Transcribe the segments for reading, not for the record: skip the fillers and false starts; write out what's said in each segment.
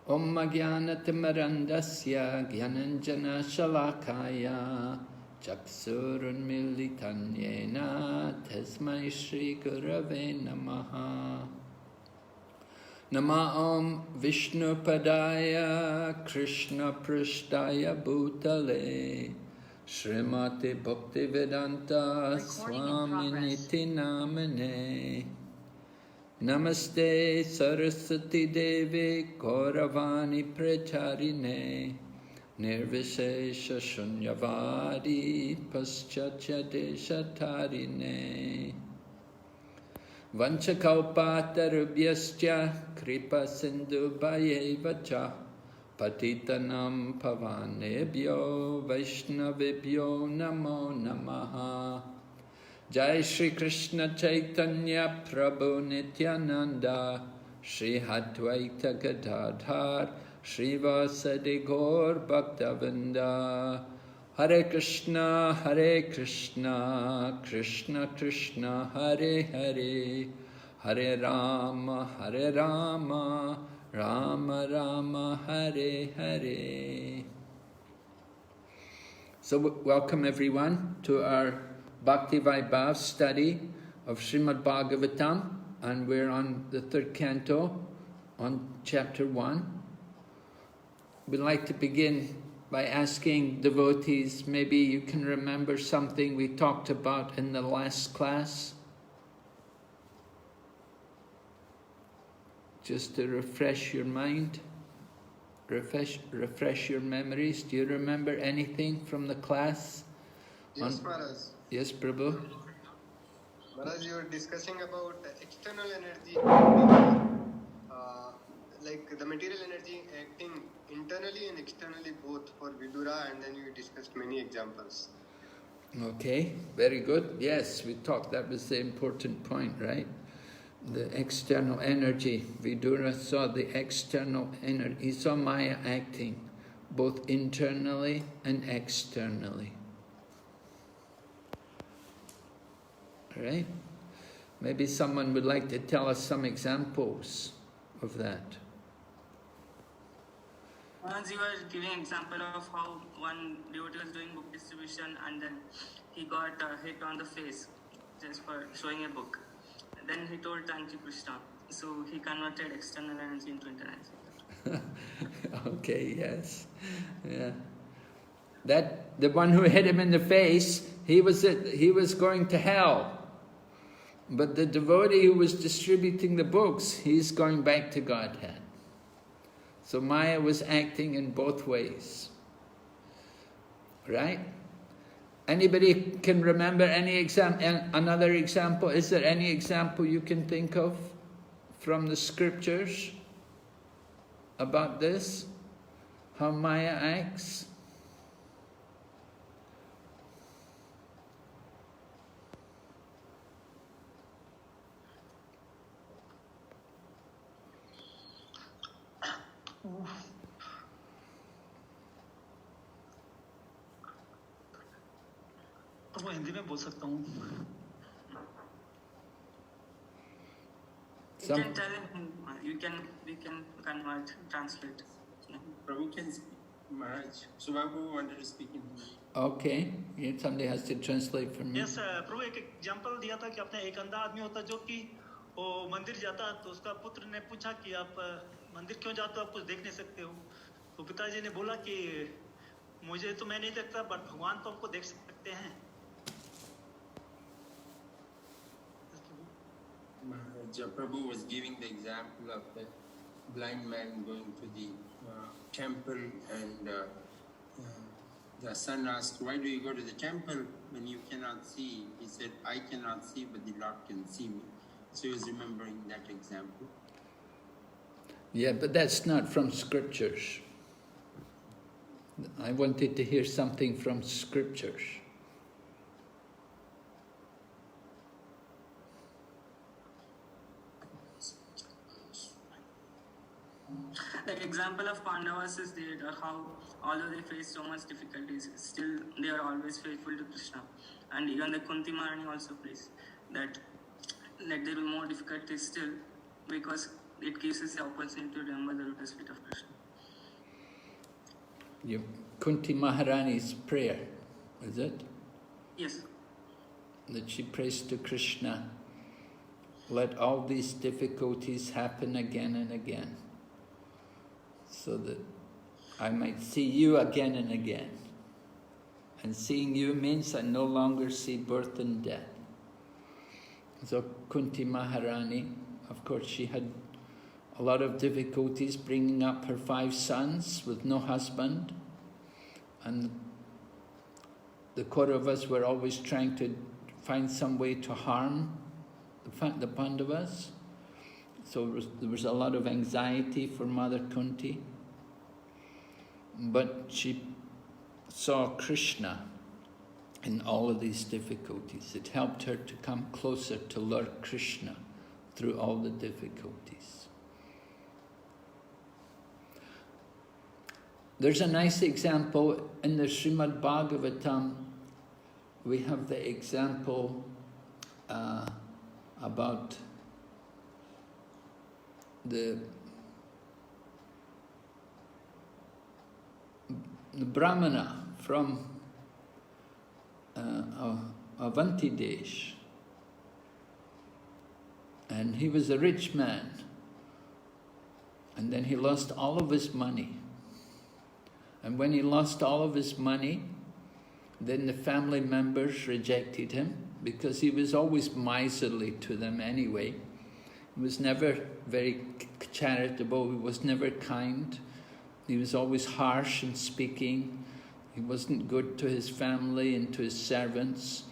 Om Jnanatimirandasya Jnananjana Shalakaya Chaksurunmilitan Yena Tasmai Shri Gurave Namaha. Nama Om Vishnu Padaya Krishna Prishtaya Bhutale Srimati Bhaktivedanta Swaminiti Namane. Namaste Saraswati Devi Gauravani Pracharine Nirvishesha Shunyavadi Paschatya Deshatarine Vanchakalpatarubhyascha Kripa Sindhu Bhayevacha Patitanam Pavanebhyo Vaishnavibhyo Namo Namaha. Jai Shri Krishna Chaitanya Prabhu Nityananda Shri Advaita Gadadhar Shri Vasadi Gaur Bhaktavinda. Hare Krishna Krishna Krishna Hare Hare Hare Rama Rama Rama Hare Hare. So welcome everyone to our Bhakti Vaibhava study of Srimad Bhagavatam, and we're on the third canto, on chapter 1. We'd like to begin by asking devotees, maybe you can remember something we talked about in the last class, just to refresh your mind, refresh your memories. Do you remember anything from the class? Yes, Maharaj. Yes, Prabhu. Maharaj, you were discussing about external energy, like the material energy acting internally and externally both for Vidura, and then you discussed many examples. Okay, very good. Yes, we talked, that was the important point, right? The external energy. Vidura saw the external energy. He saw Maya acting both internally and externally. Right? Maybe someone would like to tell us some examples of that. Once you were giving an example of how one devotee was doing book distribution and then he got hit on the face just for showing a book. Then he told thank you Krishna. So he converted external energy into internal energy. Okay, yes. Yeah. That the one who hit him in the face, he was going to hell. But the devotee who was distributing the books, he's going back to Godhead. So Maya was acting in both ways. Right? Anybody can remember another example? Is there any example you can think of from the scriptures about this? How Maya acts? मैं हिंदी में बोल सकता हूँ. You can tell him, we can convert, translate. Prabhu can speak. Maharaj, Subhabu wanted to speak in Hindi. Okay, somebody has to translate for me. Yes, प्रभु एक example दिया था कि अपने एक अंधा आदमी होता जो कि वो मंदिर जाता तो उसका पुत्र ने पूछा कि आप मंदिर क्यों जाते हो, आप कुछ देख नहीं सकते हो. तो पिताजी ने बोला कि मुझे तो मैं नहीं देखता बट भगवान तो हमको देख सकते हैं. Maharaj, Prabhu was giving the example of the blind man going to the temple, and the son asked, why do you go to the temple when you cannot see? He said, I cannot see, but the Lord can see me. So he was remembering that example. Yeah, but that's not from scriptures. I wanted to hear something from scriptures. The example of Pandavas is there, how although they face so much difficulties, still they are always faithful to Krishna. And even the Kunti Maharani also plays that there will be more difficulties still, because it gives us the opportunity to remember the lotus feet of Krishna. Kunti Maharani's prayer, is it? Yes. That she prays to Krishna, let all these difficulties happen again and again, so that I might see you again and again. And seeing you means I no longer see birth and death. So Kunti Maharani, of course, she had a lot of difficulties bringing up her 5 sons with no husband. And the Kauravas were always trying to find some way to harm the Pandavas. So there was a lot of anxiety for Mother Kunti. But she saw Krishna in all of these difficulties. It helped her to come closer to Lord Krishna through all the difficulties. There's a nice example in the Srimad Bhagavatam. We have the example about the Brahmana from Avanti Desh, and he was a rich man, and then he lost all of his money. And when he lost all of his money, then the family members rejected him, because he was always miserly to them anyway. He was never very charitable, he was never kind. He was always harsh in speaking. He wasn't good to his family and to his servants.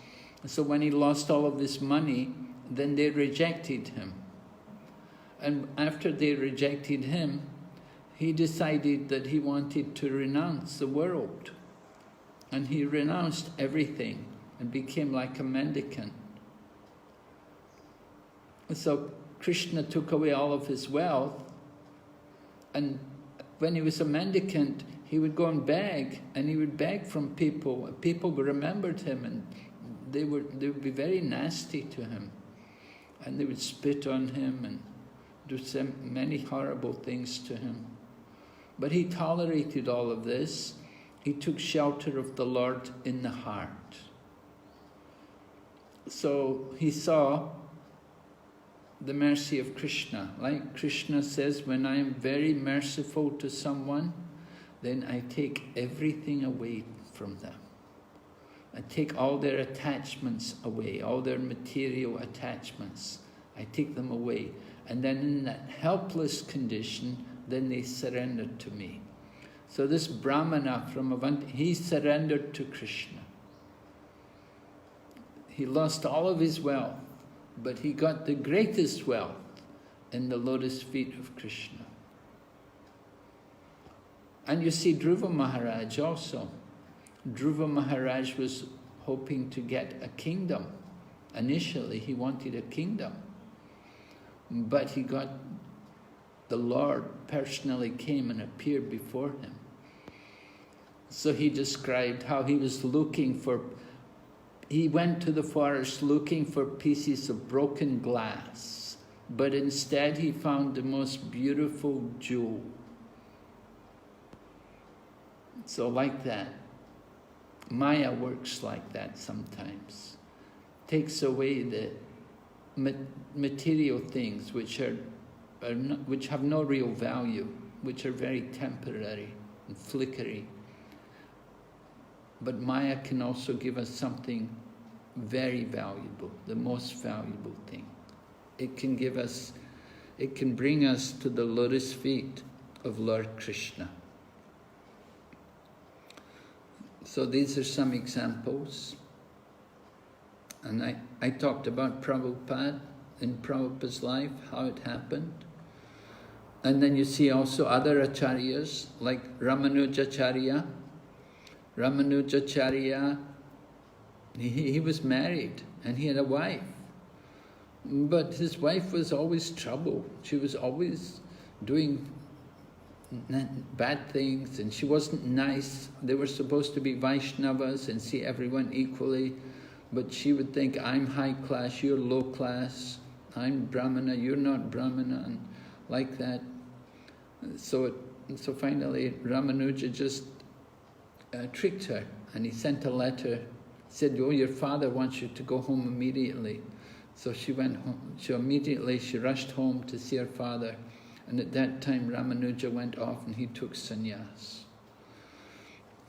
So when he lost all of his money, then they rejected him. And after they rejected him, he decided that he wanted to renounce the world. And he renounced everything and became like a mendicant. So Krishna took away all of his wealth, and when he was a mendicant, he would go and beg, and he would beg from people. People remembered him, and they would be very nasty to him, and they would spit on him and do many horrible things to him. But he tolerated all of this. He took shelter of the Lord in the heart. So he saw the mercy of Krishna. Like Krishna says, when I am very merciful to someone, then I take everything away from them. I take all their attachments away, all their material attachments. I take them away. And then in that helpless condition, then they surrender to me. So this Brahmana from Avanti, he surrendered to Krishna. He lost all of his wealth, but he got the greatest wealth in the lotus feet of Krishna. And you see Dhruva Maharaj also. Dhruva Maharaj was hoping to get a kingdom. Initially, he wanted a kingdom. But he got, the Lord personally came and appeared before him. So he described how he was looking for, he went to the forest looking for pieces of broken glass, but instead he found the most beautiful jewel. So like that, Maya works like that sometimes. Takes away the material things which which have no real value, which are very temporary and flickery. But Maya can also give us something very valuable, the most valuable thing. It can give us, it can bring us to the lotus feet of Lord Krishna. So these are some examples. And I talked about Prabhupada, in Prabhupada's life, how it happened. And then you see also other acharyas, like Ramanujacharya. Ramanujacharya, he was married and he had a wife. But his wife was always trouble. She was always doing bad things and she wasn't nice. They were supposed to be Vaishnavas and see everyone equally. But she would think, I'm high class, you're low class. I'm Brahmana, you're not Brahmana. And like that. So finally Ramanuja just tricked her, and he sent a letter, said, oh, your father wants you to go home immediately. So she went home. She rushed home to see her father, and at that time Ramanuja went off and he took sannyas.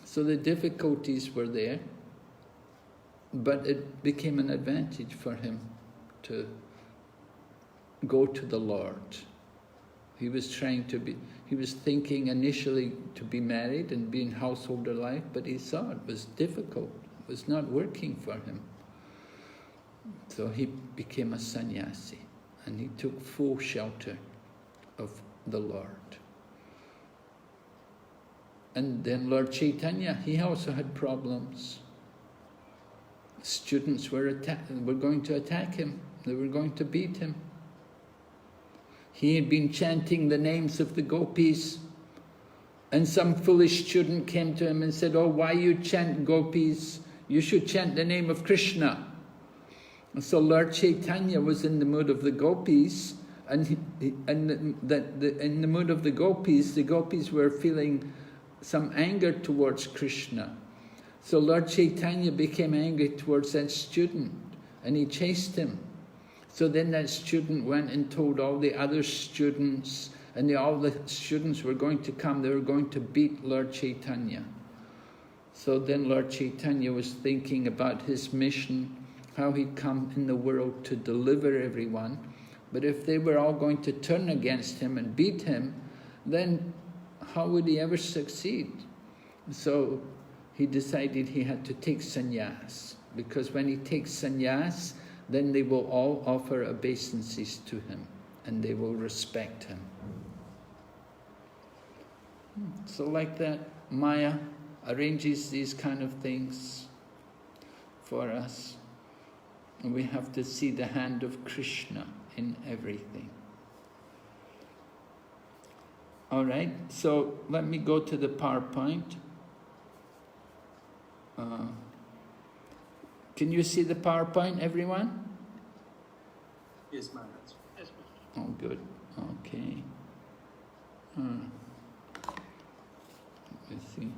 So the difficulties were there, but it became an advantage for him to go to the Lord. He was thinking initially to be married and be in householder life, but he saw it was difficult. It was not working for him. So he became a sannyasi, and he took full shelter of the Lord. And then Lord Chaitanya, he also had problems. Students were going to attack him. They were going to beat him. He had been chanting the names of the gopis, and some foolish student came to him and said, oh, why you chant gopis? You should chant the name of Krishna. And so Lord Chaitanya was in the mood of the gopis, and in the mood of the gopis were feeling some anger towards Krishna. So Lord Chaitanya became angry towards that student, and he chased him. So then that student went and told all the other students, and all the students were going to come, they were going to beat Lord Chaitanya. So then Lord Chaitanya was thinking about his mission, how he'd come in the world to deliver everyone. But if they were all going to turn against him and beat him, then how would he ever succeed? So he decided he had to take sannyas, because when he takes sannyas, then they will all offer obeisances to him, and they will respect him. So like that, Maya arranges these kind of things for us. And we have to see the hand of Krishna in everything. All right, so let me go to the PowerPoint. Can you see the PowerPoint, everyone? Yes, Maharaj. Yes, Oh, good. Okay. Let's see.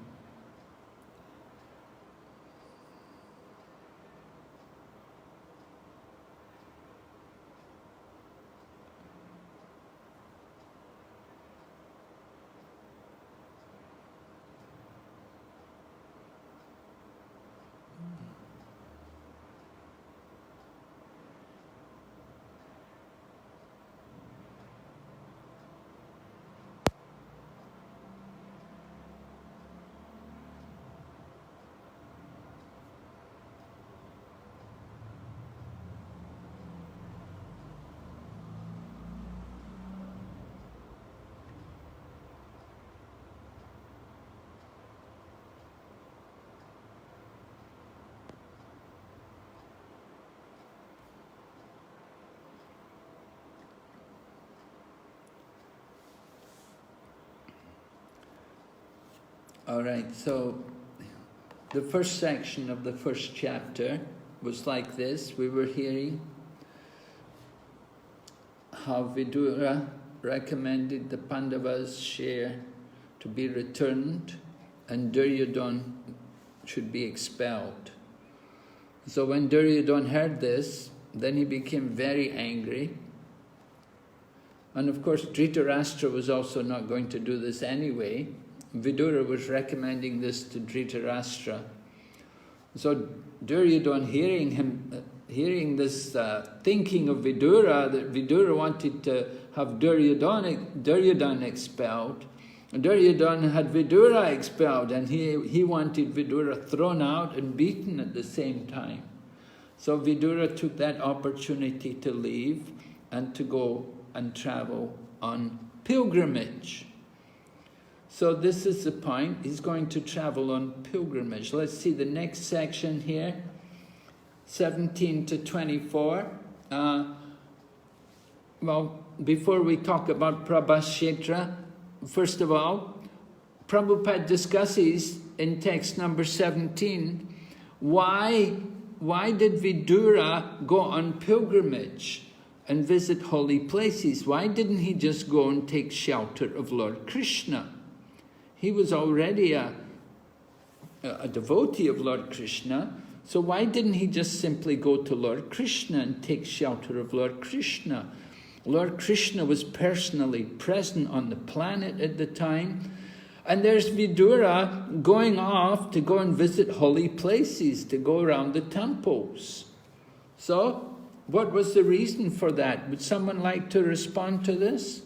All right, so the first section of the first chapter was like this. We were hearing how Vidura recommended the Pandavas' share to be returned and Duryodhana should be expelled. So when Duryodhana heard this, then he became very angry. And of course, Dhritarashtra was also not going to do this anyway. Vidura was recommending this to Dhritarashtra. So Duryodhana, hearing this thinking of Vidura, that Vidura wanted to have Duryodhana expelled, Duryodhana had Vidura expelled, and he wanted Vidura thrown out and beaten at the same time. So Vidura took that opportunity to leave and to go and travel on pilgrimage. So this is the point. He's going to travel on pilgrimage. Let's see the next section here, 17 to 24. Well, before we talk about Prabhashetra, first of all, Prabhupada discusses in text number 17, why did Vidura go on pilgrimage? and visit holy places. Why didn't he just go and take shelter of Lord Krishna? He was already a devotee of Lord Krishna, so why didn't he just simply go to Lord Krishna and take shelter of Lord Krishna? Lord Krishna was personally present on the planet at the time, and there's Vidura going off to go and visit holy places, to go around the temples. So, what was the reason for that? Would someone like to respond to this?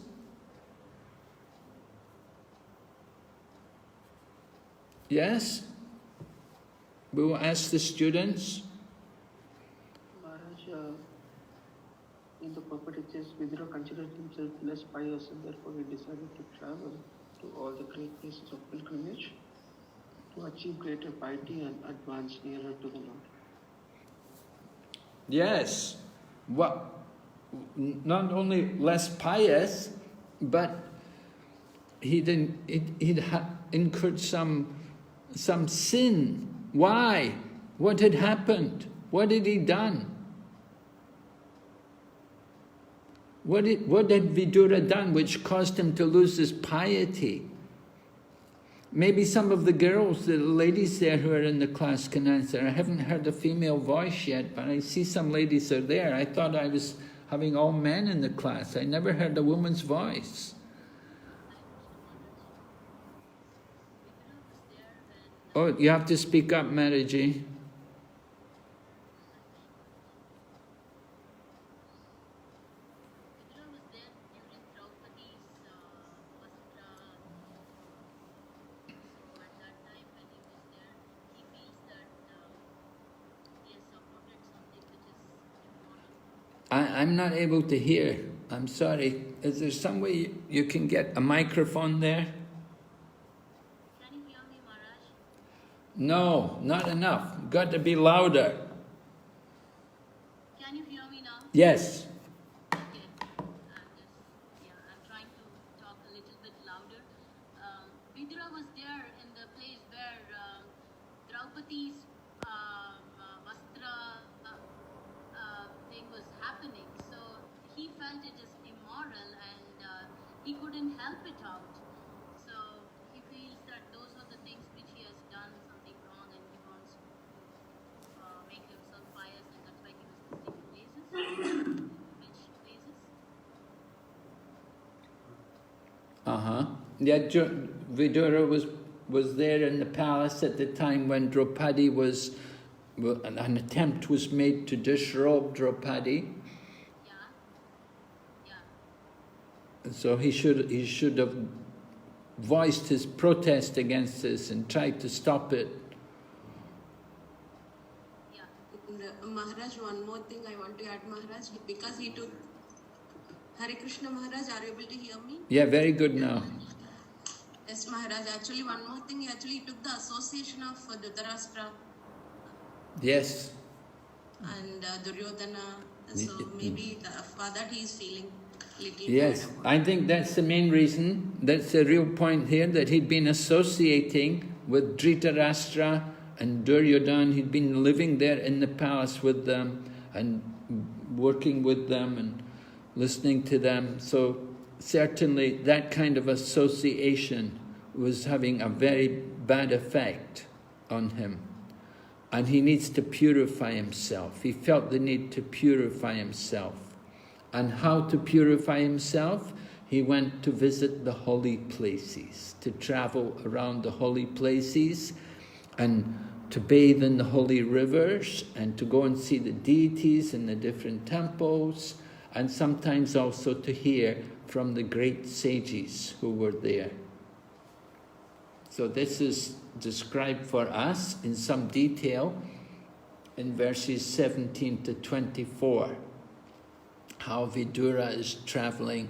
Yes? We will ask the students. Maharaj, in the purport it says Vidura considered himself less pious and therefore he decided to travel to all the great places of pilgrimage to achieve greater piety and advance nearer to the Lord. Yes. Not only less pious, but he'd incurred some sin. Why? What had happened? What had he done? What had Vidura done which caused him to lose his piety? Maybe some of the girls, the ladies there who are in the class can answer. I haven't heard a female voice yet, but I see some ladies are there. I thought I was having all men in the class. I never heard a woman's voice. Oh, you have to speak up, Maraji. I'm not able to hear. I'm sorry. Is there some way you can get a microphone there? Can you hear me, Maharaj? No, not enough. Got to be louder. Can you hear me now? Yes. Okay. I'm trying to talk a little bit louder. Vidura was there in the place where Draupadi's Vastra thing was happening. So he felt it is immoral and he couldn't help it out. So he feels that those are the things which he has done something wrong and he wants to make himself pious, and that's why he was visiting places. Which places? Yeah, Vidura was there in the palace at the time when Draupadi was, an attempt was made to disrobe Draupadi. Yeah. So he should have voiced his protest against this and tried to stop it. Yeah. Maharaj, one more thing I want to add, Maharaj, because he took Hare Krishna. Maharaj, are you able to hear me? Yeah, very good now. Yes, Maharaj. Actually, one more thing. He actually took the association of Dhritarashtra Yes. and Duryodhana. So maybe for that he is feeling little Yes, bad about I think that's the main reason. That's the real point here, that he'd been associating with Dhritarashtra and Duryodhana. He'd been living there in the palace with them and working with them and listening to them. So certainly that kind of association was having a very bad effect on him. And he needs to purify himself. He felt the need to purify himself. And how to purify himself? He went to visit the holy places, to travel around the holy places and to bathe in the holy rivers and to go and see the deities in the different temples, and sometimes also to hear from the great sages who were there. So this is described for us in some detail in verses 17 to 24. How Vidura is traveling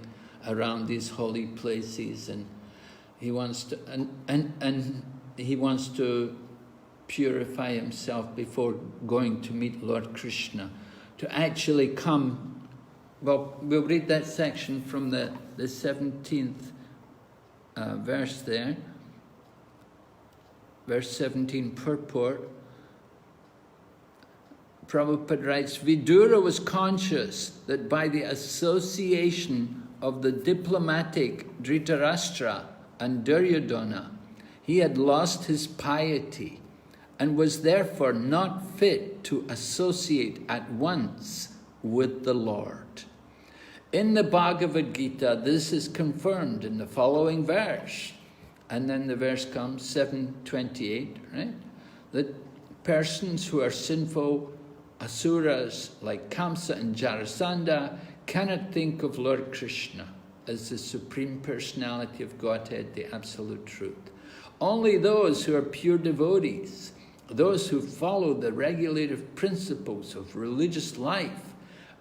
around these holy places, and he wants to and he wants to purify himself before going to meet Lord Krishna. To actually come, well, we'll read that section from the 17th verse there. Verse 17, purport. Prabhupada writes, Vidura was conscious that by the association of the diplomatic Dhritarashtra and Duryodhana, he had lost his piety and was therefore not fit to associate at once with the Lord. In the Bhagavad Gita, this is confirmed in the following verse. And then the verse comes, 7:28, right? That persons who are sinful, asuras like Kamsa and Jarasandha, cannot think of Lord Krishna as the Supreme Personality of Godhead, the Absolute Truth. Only those who are pure devotees, those who follow the regulative principles of religious life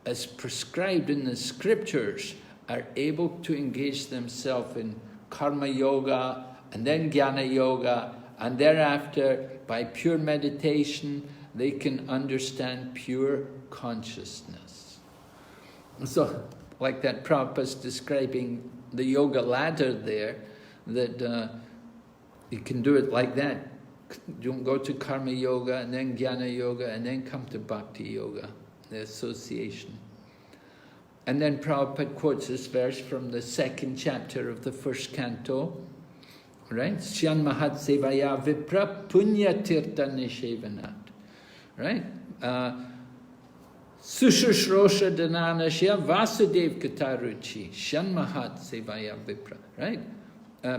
as prescribed in the scriptures, are able to engage themselves in karma yoga and then jnana yoga, and thereafter by pure meditation they can understand pure consciousness. So, like that Prabhupada's describing the yoga ladder there, that you can do it like that. You go to karma yoga and then jnana yoga and then come to bhakti yoga, the association. And then Prabhupada quotes this verse from the 2nd chapter of the 1st canto, right? Shyan mahat sevaya vipra punya tirtha nishevanat, right? Sushrosha dananashya vasudev kataruchi shyan mahat sevaya vipra, right?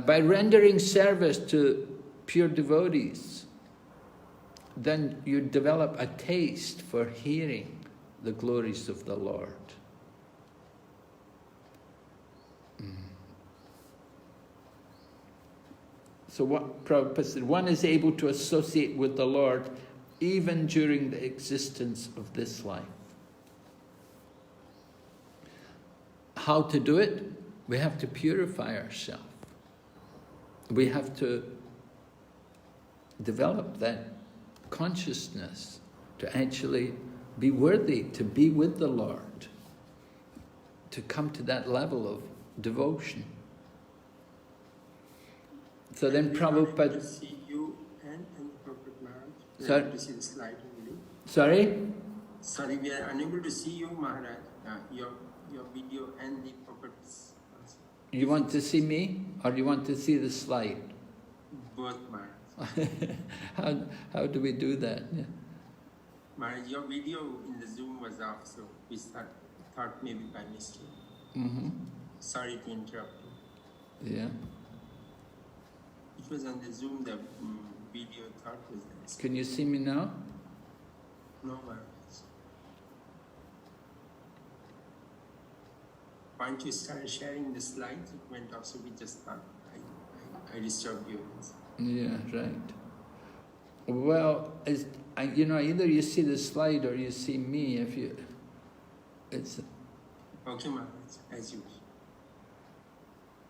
By rendering service to pure devotees, then you develop a taste for hearing the glories of the Lord. So what Prabhupada said, one is able to associate with the Lord even during the existence of this life. How to do it? We have to purify ourselves. We have to develop that consciousness to actually be worthy to be with the Lord, to come to that level of devotion. So then Prabhupada... to see you and Prabhupada Maharaj. Sorry? To see the slide only. Sorry? Sorry, we are unable to see you, Maharaj. Your video and the Prabhupada's also. You want to see me, or you want to see the slide? Both, Maharaj. How do we do that? Yeah. Maharaj, your video in the Zoom was off, so we thought maybe by mistake. Sorry to interrupt you. Yeah. It was on the Zoom, the video thought was there. Can you see me now? No, Maharaj. Once you started sharing the slides, it went off, so we just thought I disturbed you. Yeah, right. Well, either you see the slide or you see me. It's okay, Maharaj, as you wish.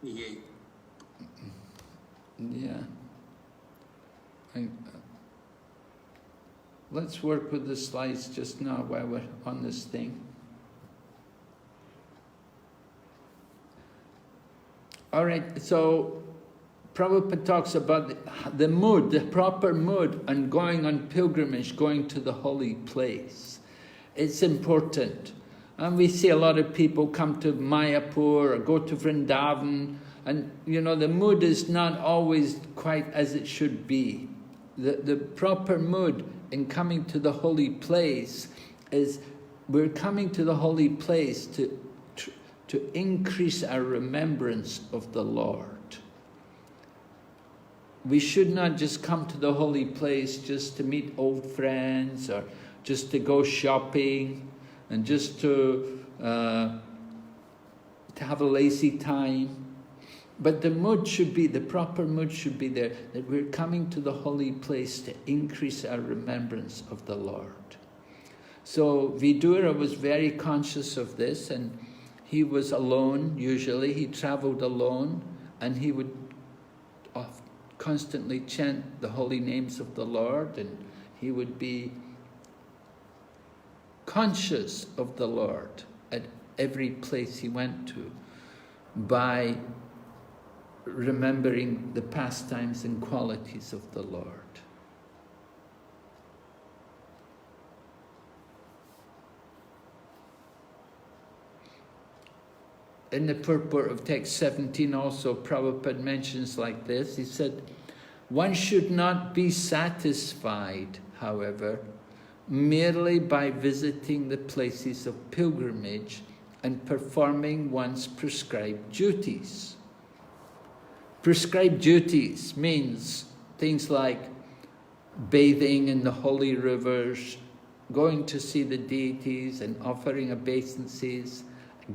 We hear you. Yeah. Let's work with the slides just now while we're on this thing. All right, so Prabhupada talks about the mood, the proper mood, and going on pilgrimage, going to the holy place. It's important. And we see a lot of people come to Mayapur or go to Vrindavan, and the mood is not always quite as it should be. The proper mood in coming to the holy place is we're coming to the holy place to increase our remembrance of the Lord. We should not just come to the holy place just to meet old friends or just to go shopping and just to have a lazy time. But the mood should be, the proper mood should be there, that we're coming to the holy place to increase our remembrance of the Lord. So Vidura was very conscious of this, and he was alone usually. He traveled alone, and he would constantly chant the holy names of the Lord, and he would be conscious of the Lord at every place he went to by remembering the pastimes and qualities of the Lord. in the purport of text 17 also, Prabhupada mentions like this. He said, one should not be satisfied, however, merely by visiting the places of pilgrimage and performing one's prescribed duties. Prescribed duties means things like bathing in the holy rivers, going to see the deities and offering obeisances,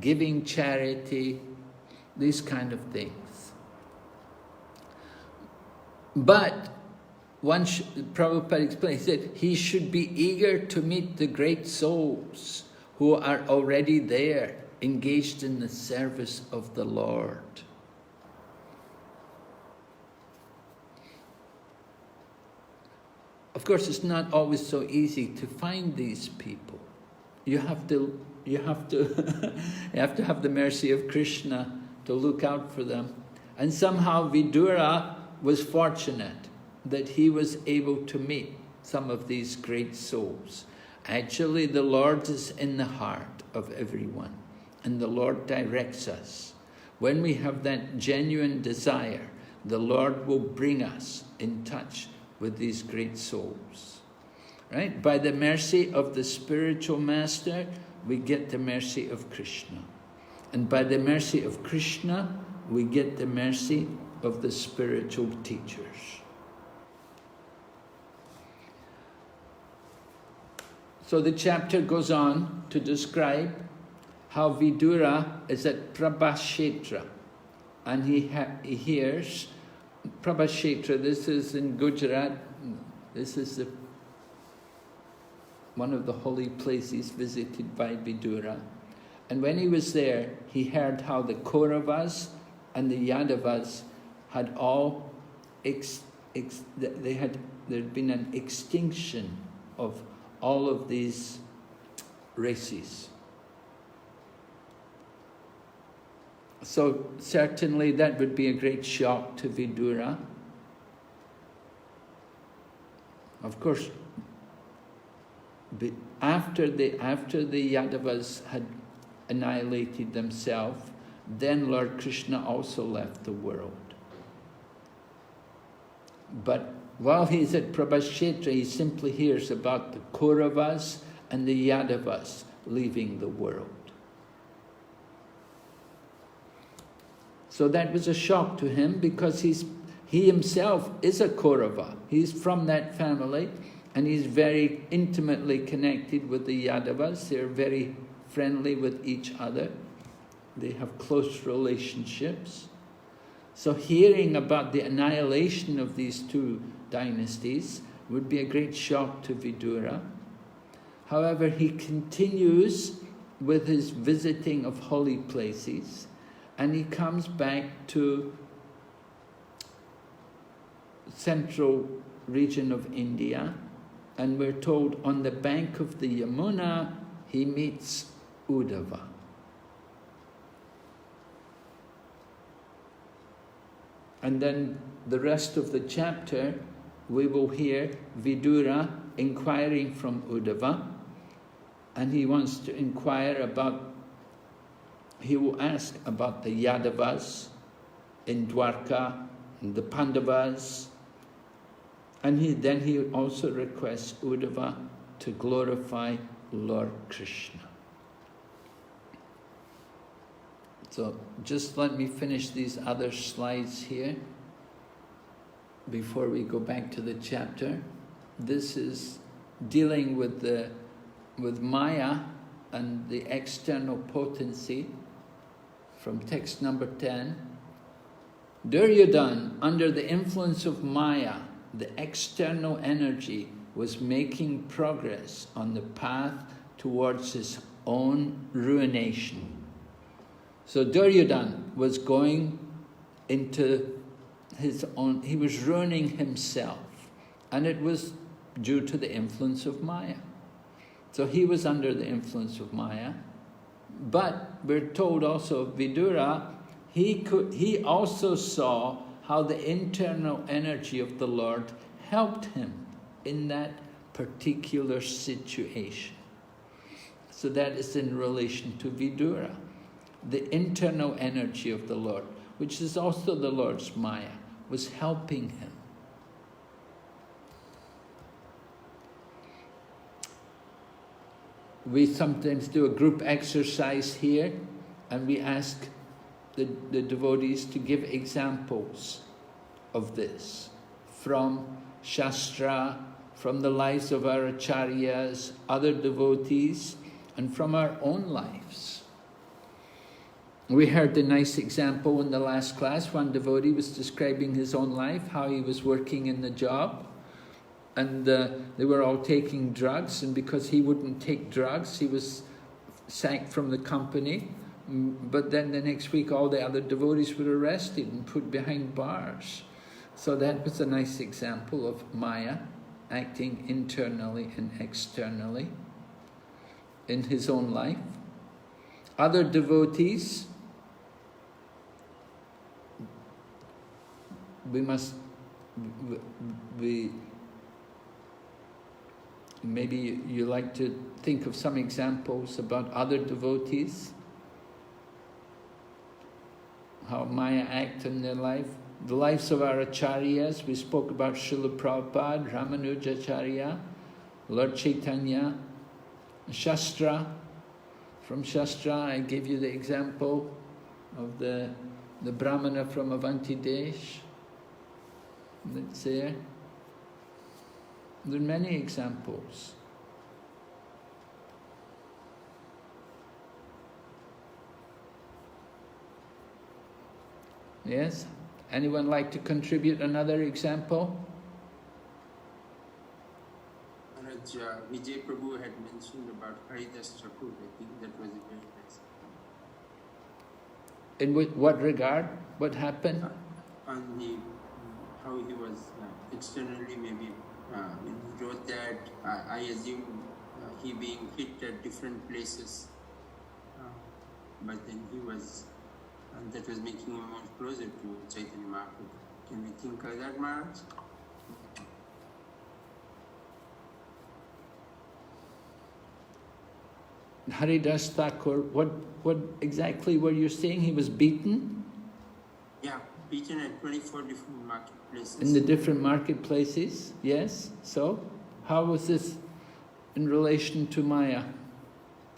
giving charity, these kind of things. But Prabhupada explains that he should be eager to meet the great souls who are already there, engaged in the service of the Lord. Of course, it's not always so easy to find these people. You have to have the mercy of Krishna to look out for them. And somehow Vidura was fortunate that he was able to meet some of these great souls. Actually, the Lord is in the heart of everyone, and the Lord directs us. When we have that genuine desire, the Lord will bring us in touch with these great souls. Right? By the mercy of the spiritual master, we get the mercy of Krishna. And by the mercy of Krishna, we get the mercy of the spiritual teachers. So the chapter goes on to describe how Vidura is at Prabhashetra, and he hears Prabhashetra. This is in Gujarat. This is one of the holy places visited by Vidura. And when he was there, he heard how the Kauravas and the Yadavas had all there'd been an extinction of all of these races. So certainly that would be a great shock to Vidura. Of course, after the Yadavas had annihilated themselves, then Lord Krishna also left the world. But while he's at Prabhashetra, he simply hears about the Kauravas and the Yadavas leaving the world. So that was a shock to him, because he himself is a Kaurava. He's from that family, and he's very intimately connected with the Yadavas. They're very friendly with each other. They have close relationships. So hearing about the annihilation of these two dynasties would be a great shock to Vidura. However, he continues with his visiting of holy places, and he comes back to central region of India, and we're told on the bank of the Yamuna he meets Uddhava. And then the rest of the chapter we will hear Vidura inquiring from Uddhava, and he wants to inquire about, he will ask about the Yadavas in Dwarka, and the Pandavas, and then he also requests Uddhava to glorify Lord Krishna. So just let me finish these other slides here before we go back to the chapter. This is dealing with Maya and the external potency from text number 10. Duryodhana, under the influence of Maya, the external energy, was making progress on the path towards his own ruination. So Duryodhana was going into his own, he was ruining himself, and it was due to the influence of Maya. So he was under the influence of Maya, but we're told also Vidura, he also saw how the internal energy of the Lord helped him in that particular situation. So that is in relation to Vidura. the internal energy of the Lord, which is also the Lord's Maya, was helping him. We sometimes do a group exercise here, and we ask the devotees to give examples of this from Shastra, from the lives of our acharyas, other devotees, and from our own lives. We heard a nice example in the last class. One devotee was describing his own life, how he was working in the job, and they were all taking drugs, and because he wouldn't take drugs, he was sacked from the company. But then the next week all the other devotees were arrested and put behind bars. So that was a nice example of Maya acting internally and externally in his own life. Other devotees, maybe you like to think of some examples about other devotees, how Maya act in their life. The lives of our acharyas, we spoke about Srila Prabhupada, Ramanujacharya, Lord Chaitanya, Shastra. From Shastra, I gave you the example of the Brahmana from Avanti Desh. That's there. There are many examples. Yes? Anyone like to contribute another example? Vijay Prabhu had mentioned about Haridas Thakur. I think that was a very nice. In what regard? What happened? On how he was externally, maybe when he wrote that, I assume he being hit at different places, but then he was, and that was making him more closer to Chaitanya Mahaprabhu. Can we think like that, Maharaj? Haridas Thakur, what exactly were you saying? He was beaten? Yeah, beaten at 24 different marketplaces. In the different marketplaces, yes. So, how was this in relation to Maya?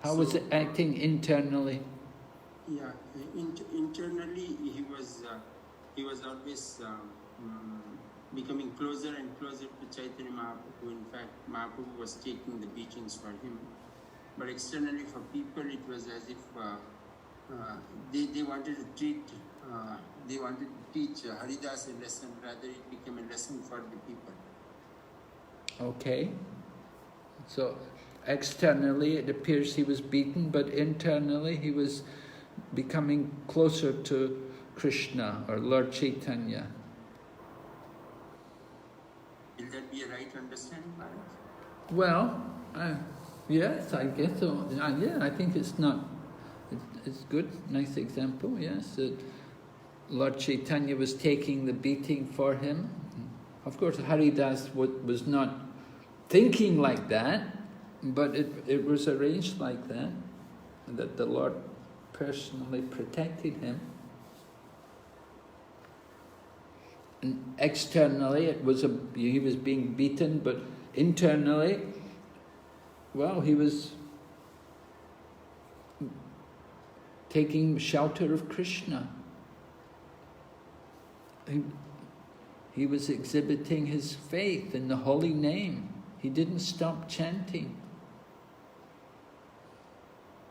How was it acting internally? Yeah, internally he was always becoming closer and closer to Chaitanya Mahaprabhu. In fact, Mahaprabhu was taking the beatings for him. But externally for people, it was as if they wanted to teach Haridas a lesson, rather it became a lesson for the people. Okay. So externally it appears he was beaten, but internally he was becoming closer to Krishna or Lord Chaitanya. Will that be a right understanding, Maharaj? Well, yes, I guess so. Yeah, I think it's good, nice example, yes. That Lord Chaitanya was taking the beating for him. Of course, Haridas was not thinking like that, but it was arranged like that the Lord personally protected him. And externally, he was being beaten, but internally, well, he was taking shelter of Krishna. He was exhibiting his faith in the holy name. He didn't stop chanting.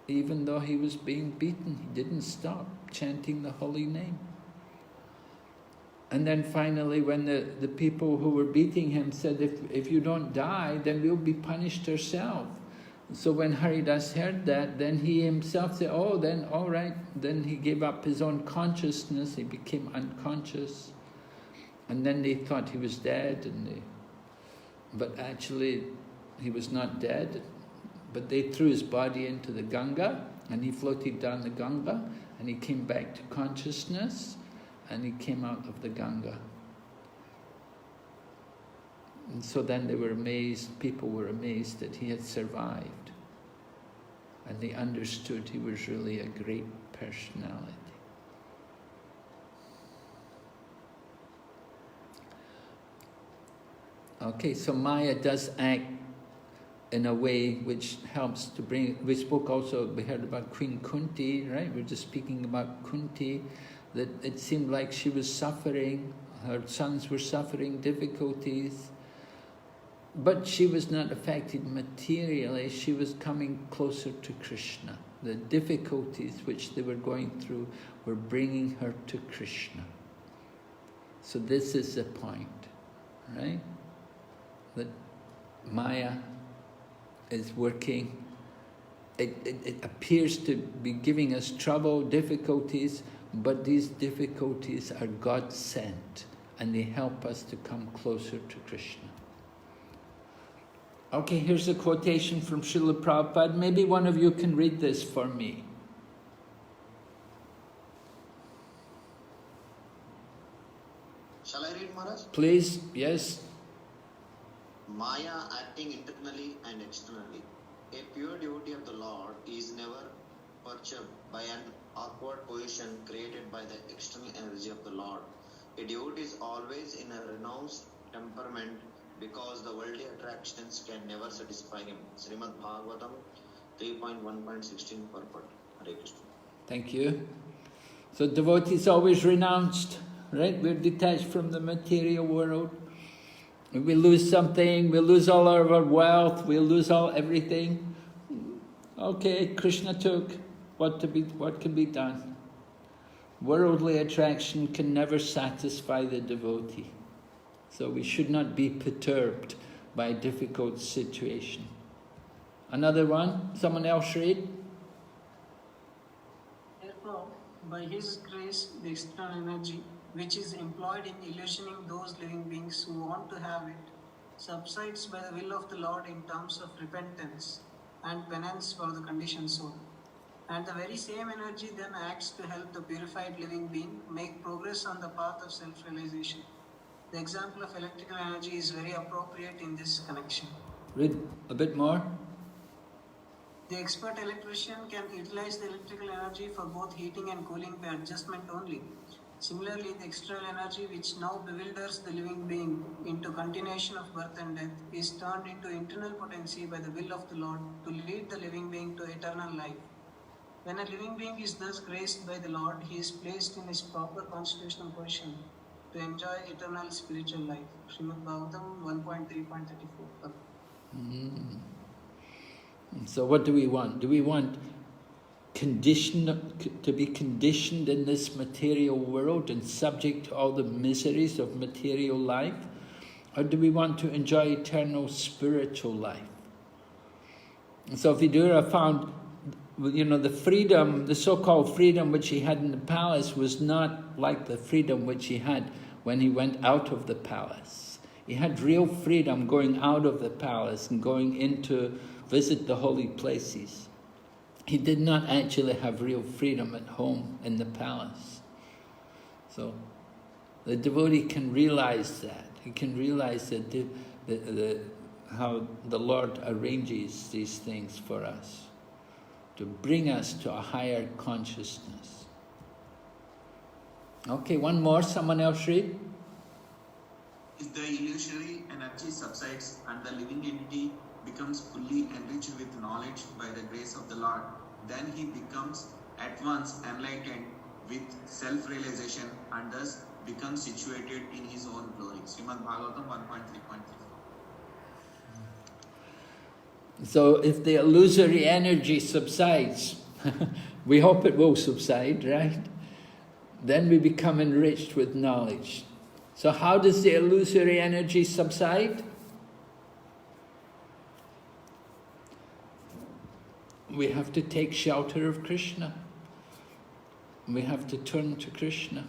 Even though he was being beaten, he didn't stop chanting the holy name. And then finally, when the people who were beating him said, if you don't die, then we'll be punished ourselves. So when Haridas heard that, then he himself said, oh, then all right. Then he gave up his own consciousness, he became unconscious. And then they thought he was dead, but actually he was not dead. But they threw his body into the Ganga, and he floated down the Ganga, and he came back to consciousness, and he came out of the Ganga. And so then they were amazed, people were amazed that he had survived. And they understood he was really a great personality. Okay, so Maya does act in a way which helps to bring. We heard about Queen Kunti, right? We're just speaking about Kunti, that it seemed like she was suffering, her sons were suffering difficulties, but she was not affected materially, she was coming closer to Krishna. The difficulties which they were going through were bringing her to Krishna. So this is the point, right? That Maya is working. It appears to be giving us trouble, difficulties, but these difficulties are God sent and they help us to come closer to Krishna. Okay, here's a quotation from Srila Prabhupada. Maybe one of you can read this for me. Shall I read, Maharaj? Please, yes. Maya acting internally and externally. A pure devotee of the Lord is never perturbed by an awkward position created by the external energy of the Lord. A devotee is always in a renounced temperament because the worldly attractions can never satisfy him. Srimad Bhagavatam 3.1.16 purport. Hare Krishna. Thank you. So devotee is always renounced, right? We're detached from the material world. If we lose something, we lose all of our wealth, we lose everything. Okay, Krishna took what can be done. Worldly attraction can never satisfy the devotee. So we should not be perturbed by a difficult situation. Another one, someone else read. Therefore, by His grace, the external energy, which is employed in illusioning those living beings who want to have it, subsides by the will of the Lord in terms of repentance and penance for the conditioned soul. And the very same energy then acts to help the purified living being make progress on the path of self-realization. The example of electrical energy is very appropriate in this connection. Read a bit more. The expert electrician can utilize the electrical energy for both heating and cooling by adjustment only. Similarly, the external energy which now bewilders the living being into continuation of birth and death is turned into internal potency by the will of the Lord to lead the living being to eternal life. When a living being is thus graced by the Lord, he is placed in his proper constitutional position to enjoy eternal spiritual life. Srimad Bhagavatam 1.3.34. So what do we want? Do we want to be conditioned in this material world and subject to all the miseries of material life? Or do we want to enjoy eternal spiritual life? And so Vidura found, the freedom, the so-called freedom which he had in the palace was not like the freedom which he had when he went out of the palace. He had real freedom going out of the palace and going in to visit the holy places. He did not actually have real freedom at home in the palace. So the devotee can realize that. He can realize that how the Lord arranges these things for us to bring us to a higher consciousness. Okay, one more. Someone else read. If the illusory energy subsides and the living entity becomes fully enriched with knowledge by the grace of the Lord, then he becomes at once enlightened with self-realization and thus becomes situated in his own glory. Srimad Bhagavatam 1.3.34. So if the illusory energy subsides, we hope it will subside, right? Then we become enriched with knowledge. So how does the illusory energy subside? We have to take shelter of Krishna. We have to turn to Krishna.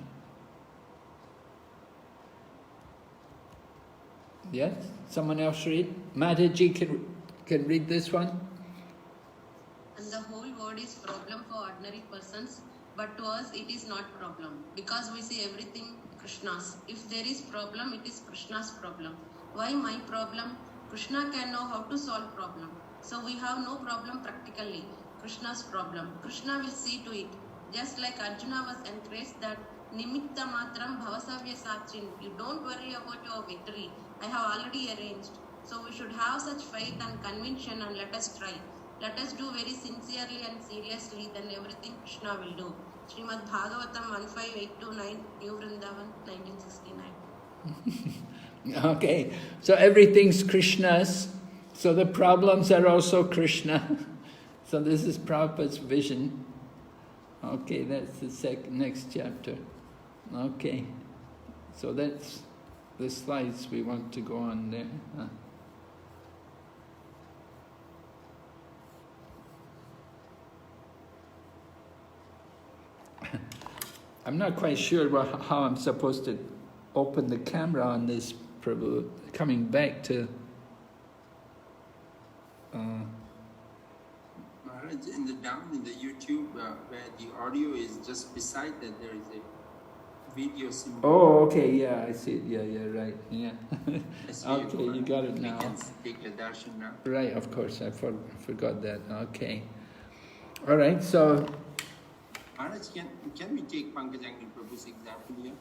Yes? Someone else read? Mataji can read this one. And the whole world is problem for ordinary persons, but to us it is not problem, because we see everything Krishna's. If there is problem, it is Krishna's problem. Why my problem? Krishna can know how to solve problem. So we have no problem practically. Krishna's problem. Krishna will see to it. Just like Arjuna was encouraged that Nimitta Matram Bhavasavya Sachin, you don't worry about your victory. I have already arranged. So we should have such faith and conviction and let us try. Let us do very sincerely and seriously, then everything Krishna will do. Srimad Bhagavatam 15829, New Vrindavan, 1969. Okay, so everything's Krishna's, so the problems are also Krishna. So this is Prabhupada's vision. Okay, that's the next chapter. Okay, so that's the slides we want to go on there. I'm not quite sure how I'm supposed to open the camera on this, Prabhu. Coming back to... Maharaj, in the YouTube, where the audio is just beside that, there is a video symbol. Oh, okay, yeah, I see it. Yeah, right. Yeah. Okay, you got it now. We can take the darshan now. Right, of course, I forgot that. Okay. All right, so... Maharaj, can we take Pankajangri Prabhu's example here?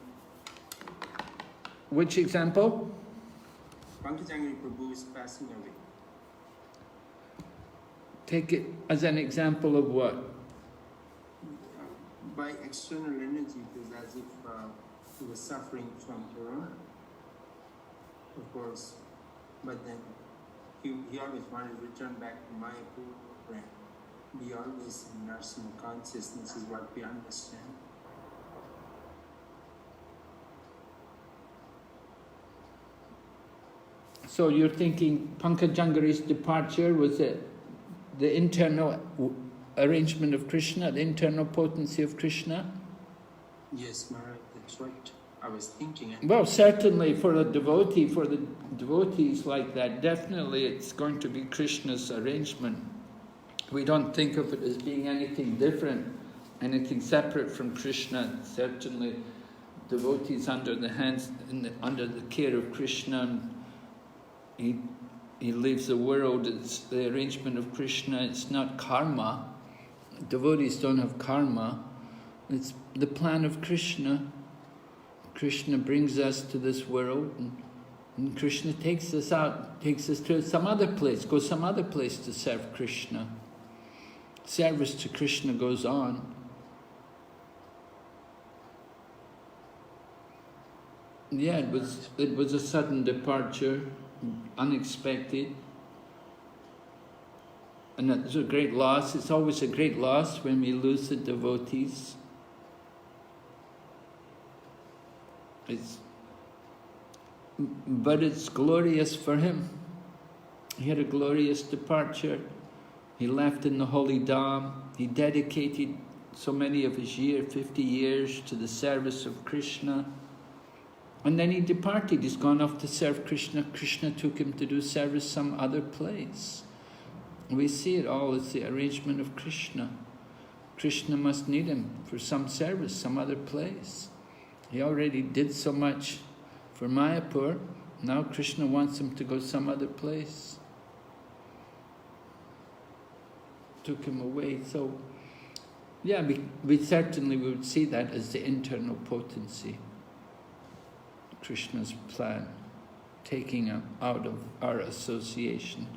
Which example? Pankajangri Prabhu is passing away. Take it as an example of what? By external energy, it was as if he was suffering from corona, of course. But then he always wanted to return back to Mayapur and be always in Narsima consciousness is what we understand. So you're thinking Pankajangari's departure was the internal arrangement of Krishna, the internal potency of Krishna? Yes, Maharaj, that's right. I was thinking. Well, certainly for the devotees like that, definitely it's going to be Krishna's arrangement. We don't think of it as being anything different, anything separate from Krishna. Certainly, devotees under the care of Krishna. He leaves the world. It's the arrangement of Krishna. It's not karma. Devotees don't have karma. It's the plan of Krishna. Krishna brings us to this world, and Krishna takes us out, takes us to some other place, goes some other place to serve Krishna. Service to Krishna goes on. Yeah, it was a sudden departure, unexpected. And it was a great loss. It's always a great loss when we lose the devotees. But it's glorious for him. He had a glorious departure. He left in the holy Dham. He dedicated so many of his 50 years to the service of Krishna. And then he departed. He's gone off to serve Krishna. Krishna took him to do service some other place. We see it all as the arrangement of Krishna. Krishna must need him for some service, some other place. He already did so much for Mayapur. Now Krishna wants him to go some other place. Took him away. So, yeah, we certainly would see that as the internal potency. Krishna's plan, taking him out of our association.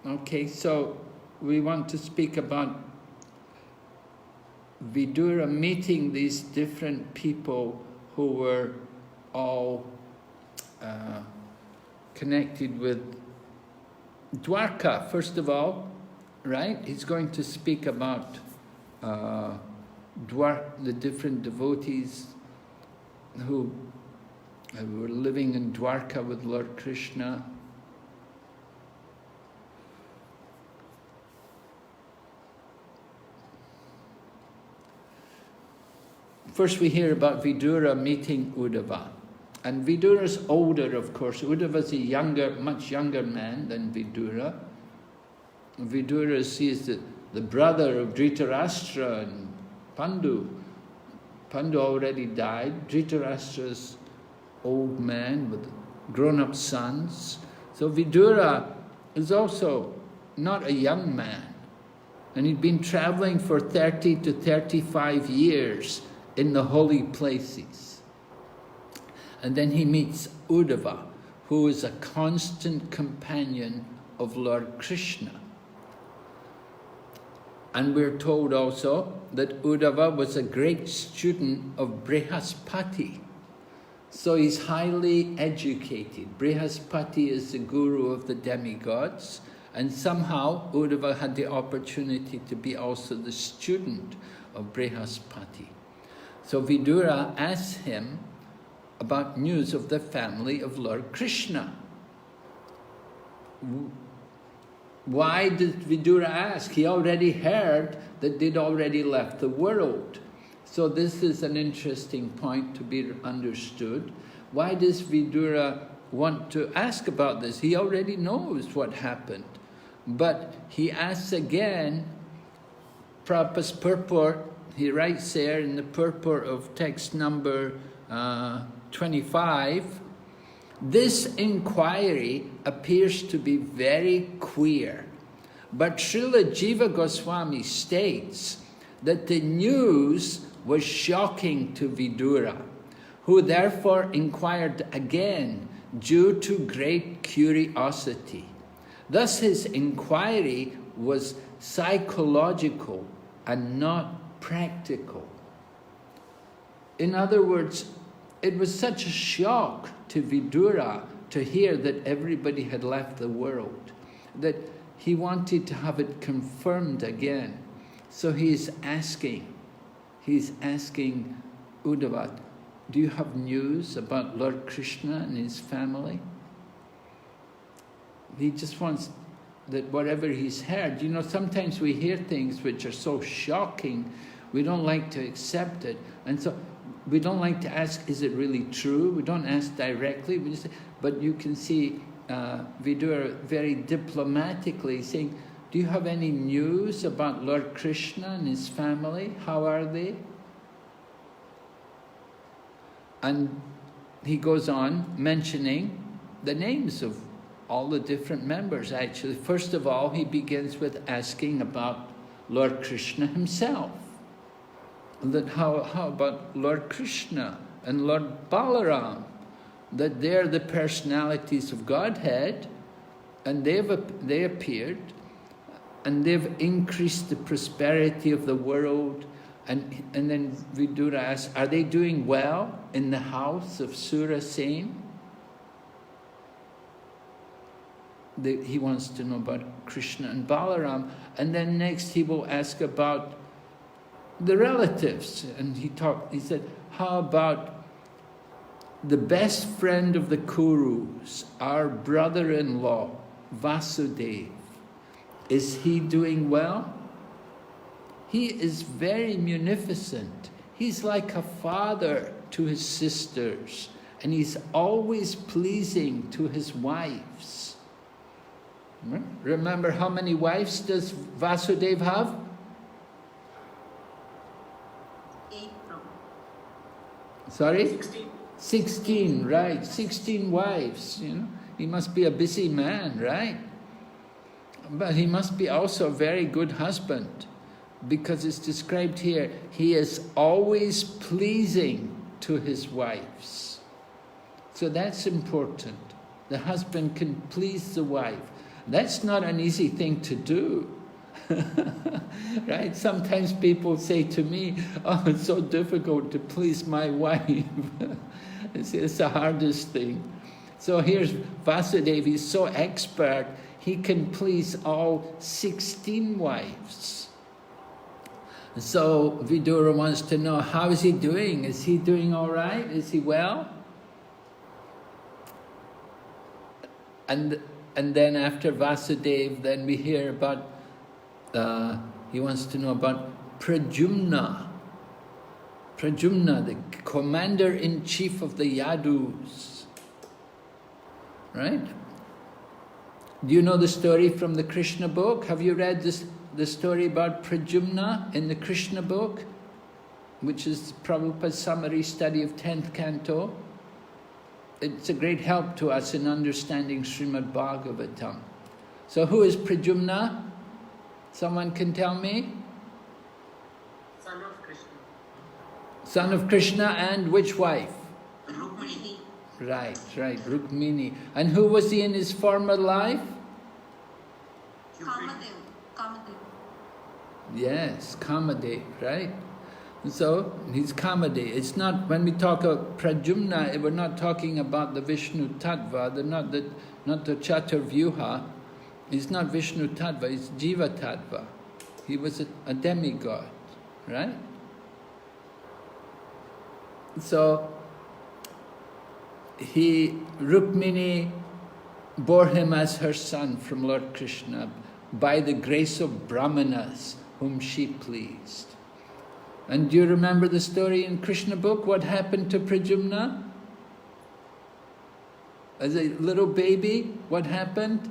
Okay, so we want to speak about Vidura meeting these different people who were all connected with Dwarka, first of all, right? He's going to speak about the different devotees who were living in Dwarka with Lord Krishna. First we hear about Vidura meeting Uddhava. And Vidura's older, of course. Uddhava's a much younger man than Vidura. Vidura is the brother of Dhritarashtra and Pandu. Pandu already died. Dhritarashtra's old man with grown-up sons. So Vidura is also not a young man. And he'd been traveling for 30 to 35 years in the holy places. And then he meets Uddhava, who is a constant companion of Lord Krishna. And we're told also that Uddhava was a great student of Brihaspati. So he's highly educated. Brihaspati is the guru of the demigods. And somehow Uddhava had the opportunity to be also the student of Brihaspati. So Vidura asks him about news of the family of Lord Krishna. Why did Vidura ask? He already heard that they'd already left the world. So this is an interesting point to be understood. Why does Vidura want to ask about this? He already knows what happened. But he asks again, Prabhupada's purport, he writes there in the purport of text number 25, this inquiry appears to be very queer, but Srila Jiva Goswami states that the news was shocking to Vidura, who therefore inquired again due to great curiosity. Thus his inquiry was psychological and not practical. In other words, it was such a shock to Vidura to hear that everybody had left the world, that he wanted to have it confirmed again. So he's asking Uddhava, do you have news about Lord Krishna and his family? He just wants that whatever he's heard, you know, sometimes we hear things which are so shocking, we don't like to accept it. And so we don't like to ask, is it really true? We don't ask directly, we just say, but you can see Vidura very diplomatically saying, do you have any news about Lord Krishna and his family? How are they? And he goes on mentioning the names of all the different members, actually. First of all, he begins with asking about Lord Krishna himself. That how about Lord Krishna and Lord Balaram? That they're the personalities of Godhead, and they appeared, and they've increased the prosperity of the world. And then Vidura asks, are they doing well in the house of Surasen? He wants to know about Krishna and Balaram. And then next he will ask about the relatives. And he said, how about the best friend of the Kurus, our brother-in-law, Vasudeva? Is he doing well? He is very munificent. He's like a father to his sisters, and he's always pleasing to his wives. Remember, how many wives does Vasudeva have? 8. Sorry? 16. 16, right. 16 wives, you know. He must be a busy man, right? But he must be also a very good husband, because it's described here, he is always pleasing to his wives. So that's important. The husband can please the wife. That's not an easy thing to do. Right? Sometimes people say to me, oh, it's so difficult to please my wife. It's the hardest thing. So here's Vasudeva, he's so expert, he can please all 16 wives. So Vidura wants to know, how is he doing? Is he doing all right? Is he well? And then after Vasudeva, then we hear about, he wants to know about Pradyumna. Pradyumna, the commander-in-chief of the Yadus. Right? Do you know the story from the Krishna book? Have you read the story about Pradyumna in the Krishna book, which is Prabhupada's summary study of 10th Canto? it's a great help to us in understanding Srimad Bhagavatam. So who is Pradyumna? Someone can tell me? Son of Krishna. Son of Krishna and which wife? Rukmini. Right, Rukmini. And who was he in his former life? Kamadev. Yes, Kamadev, right? So, he's Kamadev. It's not, when we talk of Pradyumna, we're not talking about the Vishnu Tattva, not the Chaturvyuha. He's not Vishnu Tattva, he's Jiva Tattva. He was a demigod, right? So, Rukmini bore him as her son from Lord Krishna by the grace of Brahmanas, whom she pleased. And do you remember the story in Krishna book? What happened to Pradyumna? As a little baby, what happened?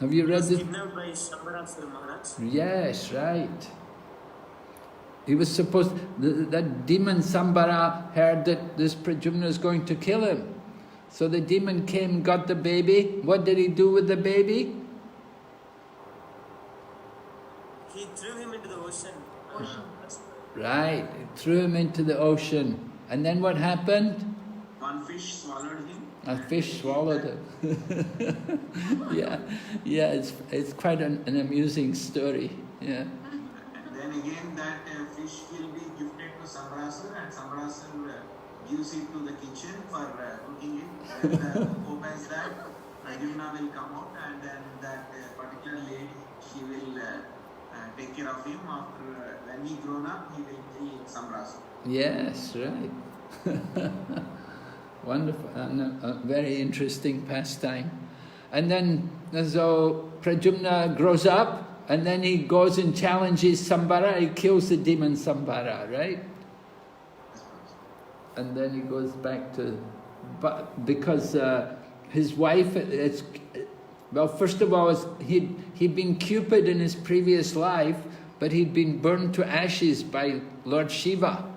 Have you read this? Kidnapped by Shambarasura Maharaj. Yes, right. He was supposed, that demon Sambara heard that this Pradyumna is going to kill him. So the demon came, got the baby. What did he do with the baby? He threw him into the ocean. Right, he threw him into the ocean. And then what happened? One fish swallowed him. A fish swallowed him. yeah, it's quite an amusing story. Yeah. And then again that fish will be gifted to Sambarasura, and Sambarasura gives it to the kitchen for cooking it. And hope as that Pradyumna will come out, and then that particular lady, she will take care of him. After when he grown up, he will kill Sambarasura. Yes, right. Wonderful, and a very interesting pastime. And then, so Pradyumna grows up, and then he goes and challenges Sambara, he kills the demon Sambara, right? And then he goes back to, because his wife, well, first of all, he'd been Cupid in his previous life, but he'd been burned to ashes by Lord Shiva.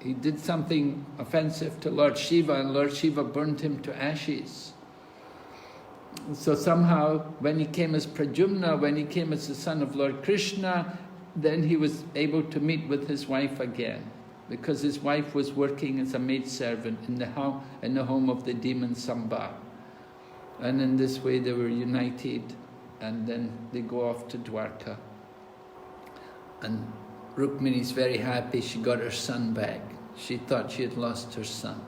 He did something offensive to Lord Shiva, and Lord Shiva burned him to ashes. So somehow, when he came as Pradyumna, when he came as the son of Lord Krishna, then he was able to meet with his wife again, because his wife was working as a maidservant in the home of the demon Samba. And in this way they were united, and then they go off to Dwarka. And Rukmini is very happy she got her son back. She thought she had lost her son.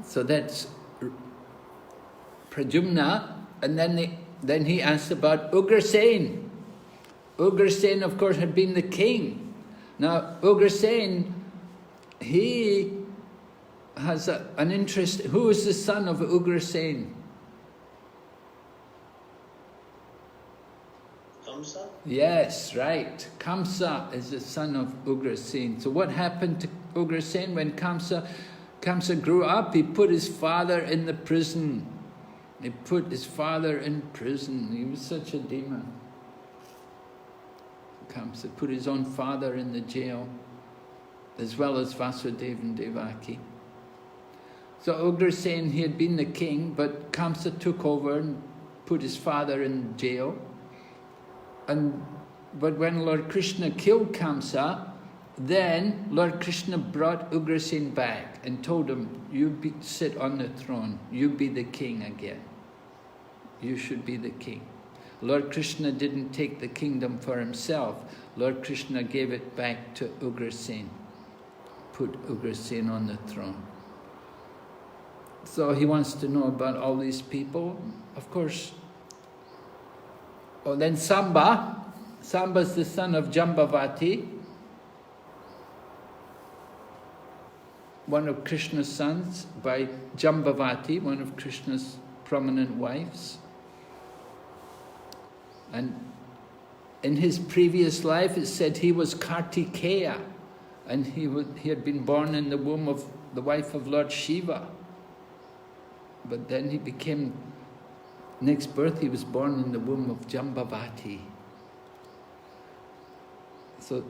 So that's Pradyumna, and then he asked about Ugrasen. Ugrasen, of course, had been the king. Now, Ugrasen, he has an interest. Who is the son of Ugrasen? Kamsa? Yes, right. Kamsa is the son of Ugrasen. So what happened to Ugrasen when Kamsa grew up? He put his father in the prison. He put his father in prison. He was such a demon. Kamsa put his own father in the jail, as well as Vasudeva and Devaki. So Ugrasen, he had been the king, but Kamsa took over and put his father in jail. But when Lord Krishna killed Kamsa, then Lord Krishna brought Ugrasen back and told him, you sit on the throne, you be the king again. You should be the king. Lord Krishna didn't take the kingdom for himself. Lord Krishna gave it back to Ugrasen, put Ugrasen on the throne. So he wants to know about all these people. Of course, then Samba. Samba is the son of Jambavati, one of Krishna's sons by Jambavati, one of Krishna's prominent wives. And in his previous life, it said he was Kartikeya, and he had been born in the womb of the wife of Lord Shiva. But then he became, next birth he was born in the womb of Jambavati. So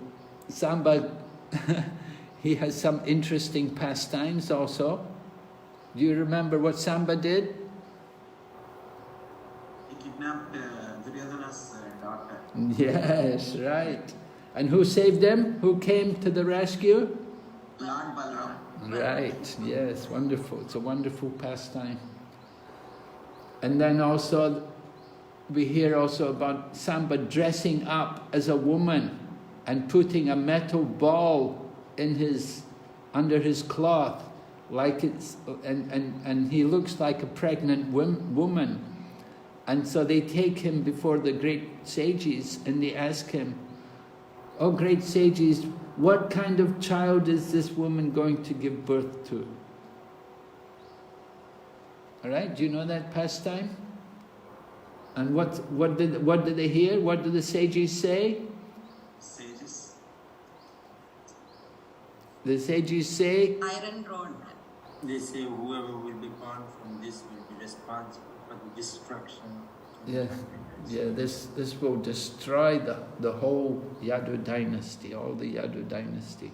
Samba, he has some interesting pastimes also. Do you remember what Samba did? He kidnapped Duryodhana's daughter. Yes, right. And who saved him? Who came to the rescue? Lord Balaram. Right, yes, wonderful. It's a wonderful pastime. And then also, we hear also about Samba dressing up as a woman and putting a metal ball in under his cloth, like and he looks like a pregnant woman. And so they take him before the great sages and they ask him, "Oh, great sages, what kind of child is this woman going to give birth to?" All right, do you know that pastime? And what did they hear? What did the sages say? Sages. The sages say, Iron rod. They say whoever will be born from this will be responsible for the destruction. yeah, this will destroy the whole Yadu dynasty, all the Yadu dynasty.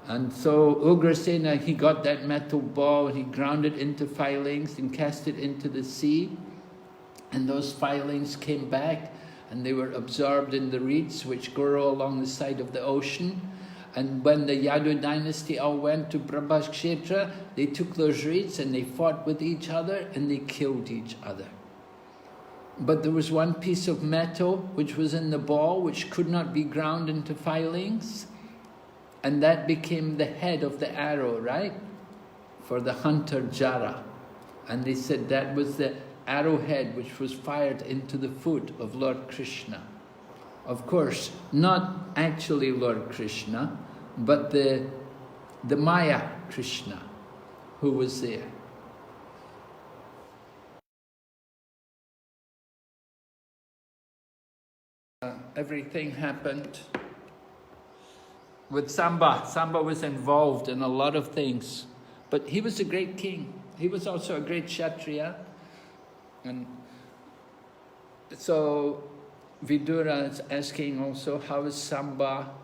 And so Ugrasena, he got that metal ball, he ground it into filings and cast it into the sea. And those filings came back and they were absorbed in the reeds which grow along the side of the ocean. And when the Yadu dynasty all went to Prabhaskshetra, they took those reeds and they fought with each other and they killed each other. But there was one piece of metal which was in the ball which could not be ground into filings, and that became the head of the arrow, right? For the hunter Jara. And they said that was the arrowhead which was fired into the foot of Lord Krishna. Of course, not actually Lord Krishna, but the Maya Krishna who was there. Everything happened with Samba. Samba was involved in a lot of things, but he was a great king. He was also a great Kshatriya. And so Vidura is asking also, how is Samba?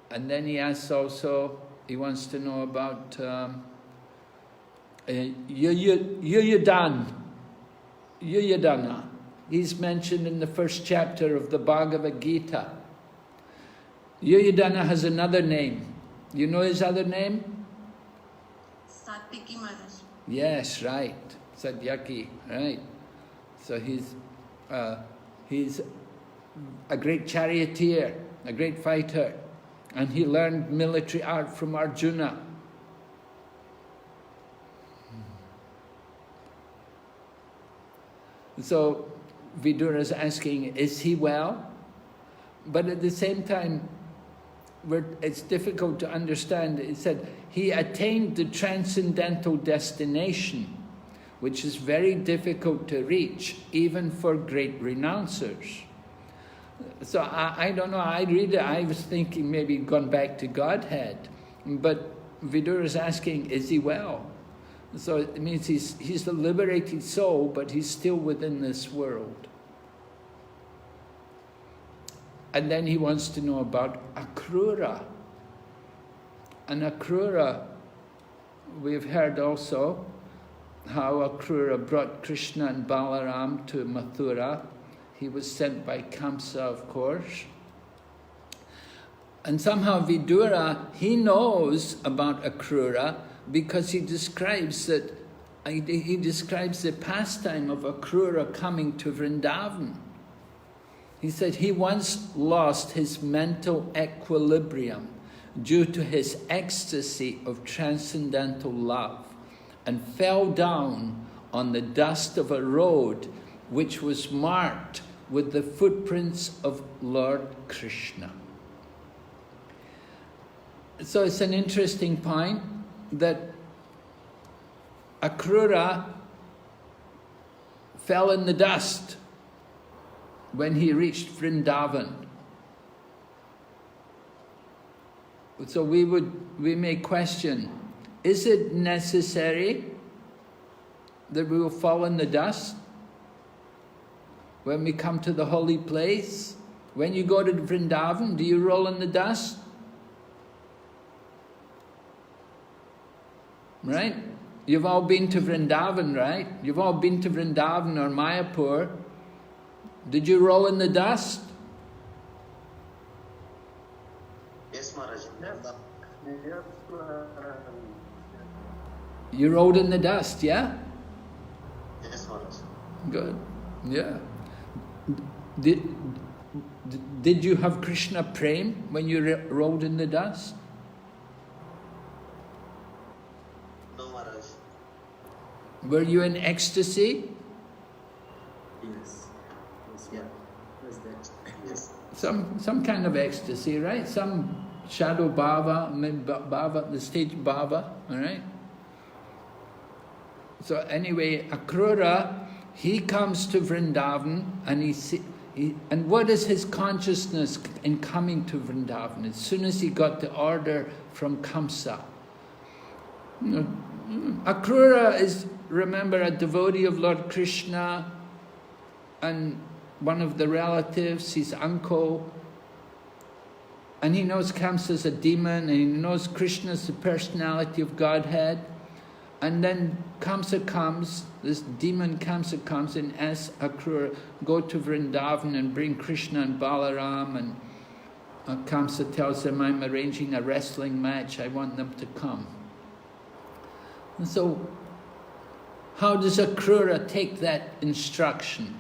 And then he asks also, he wants to know about Yuyadana. He's mentioned in the first chapter of the Bhagavad Gita. Yuyadana has another name. You know his other name? Satyaki Maharaj. Yes, right. Satyaki, right. So he's a great charioteer, a great fighter, and he learned military art from Arjuna. So Vidura is asking, is he well? But at the same time, it's difficult to understand. It said he attained the transcendental destination, which is very difficult to reach, even for great renouncers. So I don't know, I read it, I was thinking maybe he'd gone back to Godhead. But Vidura is asking, is he well? So it means he's the liberated soul, but he's still within this world. And then he wants to know about Akrura. And Akrura, we've heard also how Akrura brought Krishna and Balaram to Mathura. He was sent by Kamsa, of course. And somehow Vidura, he knows about Akrura because he describes the pastime of Akrura coming to Vrindavan. He said he once lost his mental equilibrium due to his ecstasy of transcendental love and fell down on the dust of a road which was marked with the footprints of Lord Krishna. So it's an interesting point that Akrura fell in the dust when he reached Vrindavan. So we may question, is it necessary that we will fall in the dust when we come to the holy place? When you go to Vrindavan, do you roll in the dust? right? You've all been to Vrindavan, right? You've all been to Vrindavan or Mayapur. Did you roll in the dust? Yes, Maharaj. You rolled in the dust, yeah? Yes, Maharaj. Good, yeah. Did you have Krishna Prem when you rolled in the dust? No, Maharaj. Were you in ecstasy? Yes. Yes, yeah. What's that? Yes. Some kind of ecstasy, right? Some shadow bhava, bhava, the stage bhava, all right? So anyway, Akrura, he comes to Vrindavan and and what is his consciousness in coming to Vrindavan? As soon as he got the order from Kamsa. Akrura is, remember, a devotee of Lord Krishna and one of the relatives, his uncle. And he knows Kamsa's a demon and he knows Krishna's the personality of Godhead. And then Kamsa comes, this demon Kamsa comes and asks Akrura, go to Vrindavan and bring Krishna and Balaram. And Kamsa tells him, I'm arranging a wrestling match, I want them to come. And so, how does Akrura take that instruction?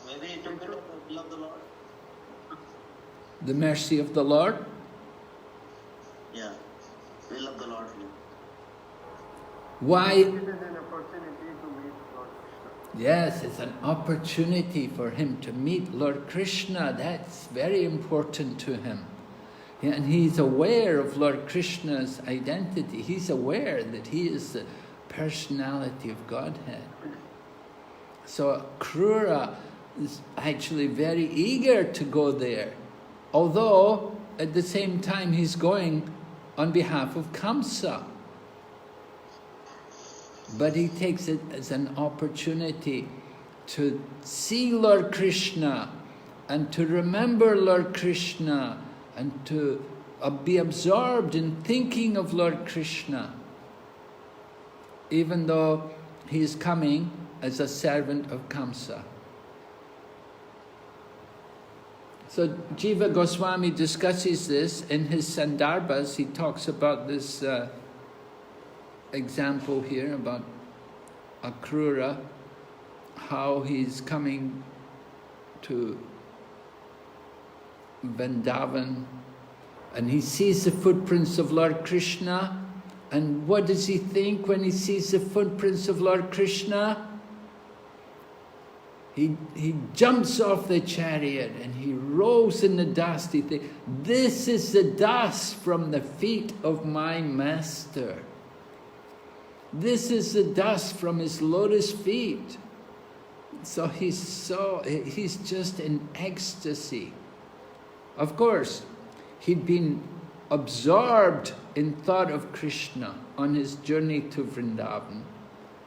Maybe it took the will of the Lord. The mercy of the Lord? Yeah, will of the Lord. Why? It is an opportunity to meet Lord Krishna. Yes, it's an opportunity for him to meet Lord Krishna. That's very important to him. And he's aware of Lord Krishna's identity. He's aware that he is the personality of Godhead. So Akrura is actually very eager to go there. Although, at the same time, he's going on behalf of Kamsa. But he takes it as an opportunity to see Lord Krishna and to remember Lord Krishna and to be absorbed in thinking of Lord Krishna, even though he is coming as a servant of Kamsa. So Jiva Goswami discusses this in his Sandarbhas. He talks about this example here about Akrura, how he's coming to Vrindavan and he sees the footprints of Lord Krishna. And what does he think when he sees the footprints of Lord Krishna? He jumps off the chariot and he rolls in the dust. He thinks, this is the dust from the feet of my master. This is the dust from his lotus feet. So he's just in ecstasy. Of course, he'd been absorbed in thought of Krishna on his journey to Vrindavan.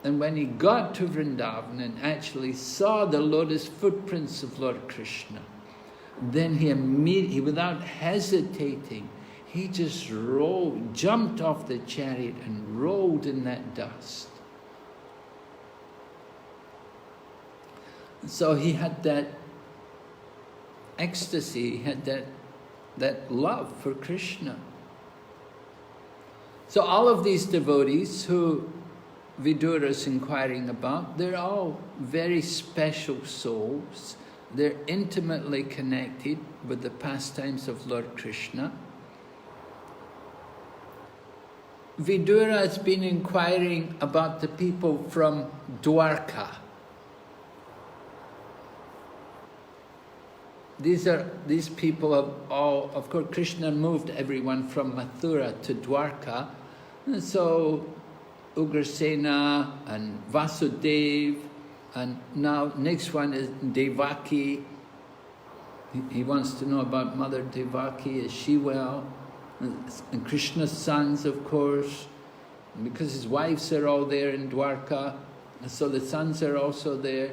And when he got to Vrindavan and actually saw the lotus footprints of Lord Krishna, then he immediately, without hesitating, he just jumped off the chariot and rolled in that dust. So he had that ecstasy, he had that love for Krishna. So all of these devotees who Vidura is inquiring about, they're all very special souls. They're intimately connected with the pastimes of Lord Krishna. Vidura has been inquiring about the people from Dwarka. These people have all, of course, Krishna moved everyone from Mathura to Dwarka. And so Ugrasena and Vasudev, and now next one is Devaki. He wants to know about Mother Devaki, is she well? And Krishna's sons, of course, because his wives are all there in Dwarka, and so the sons are also there.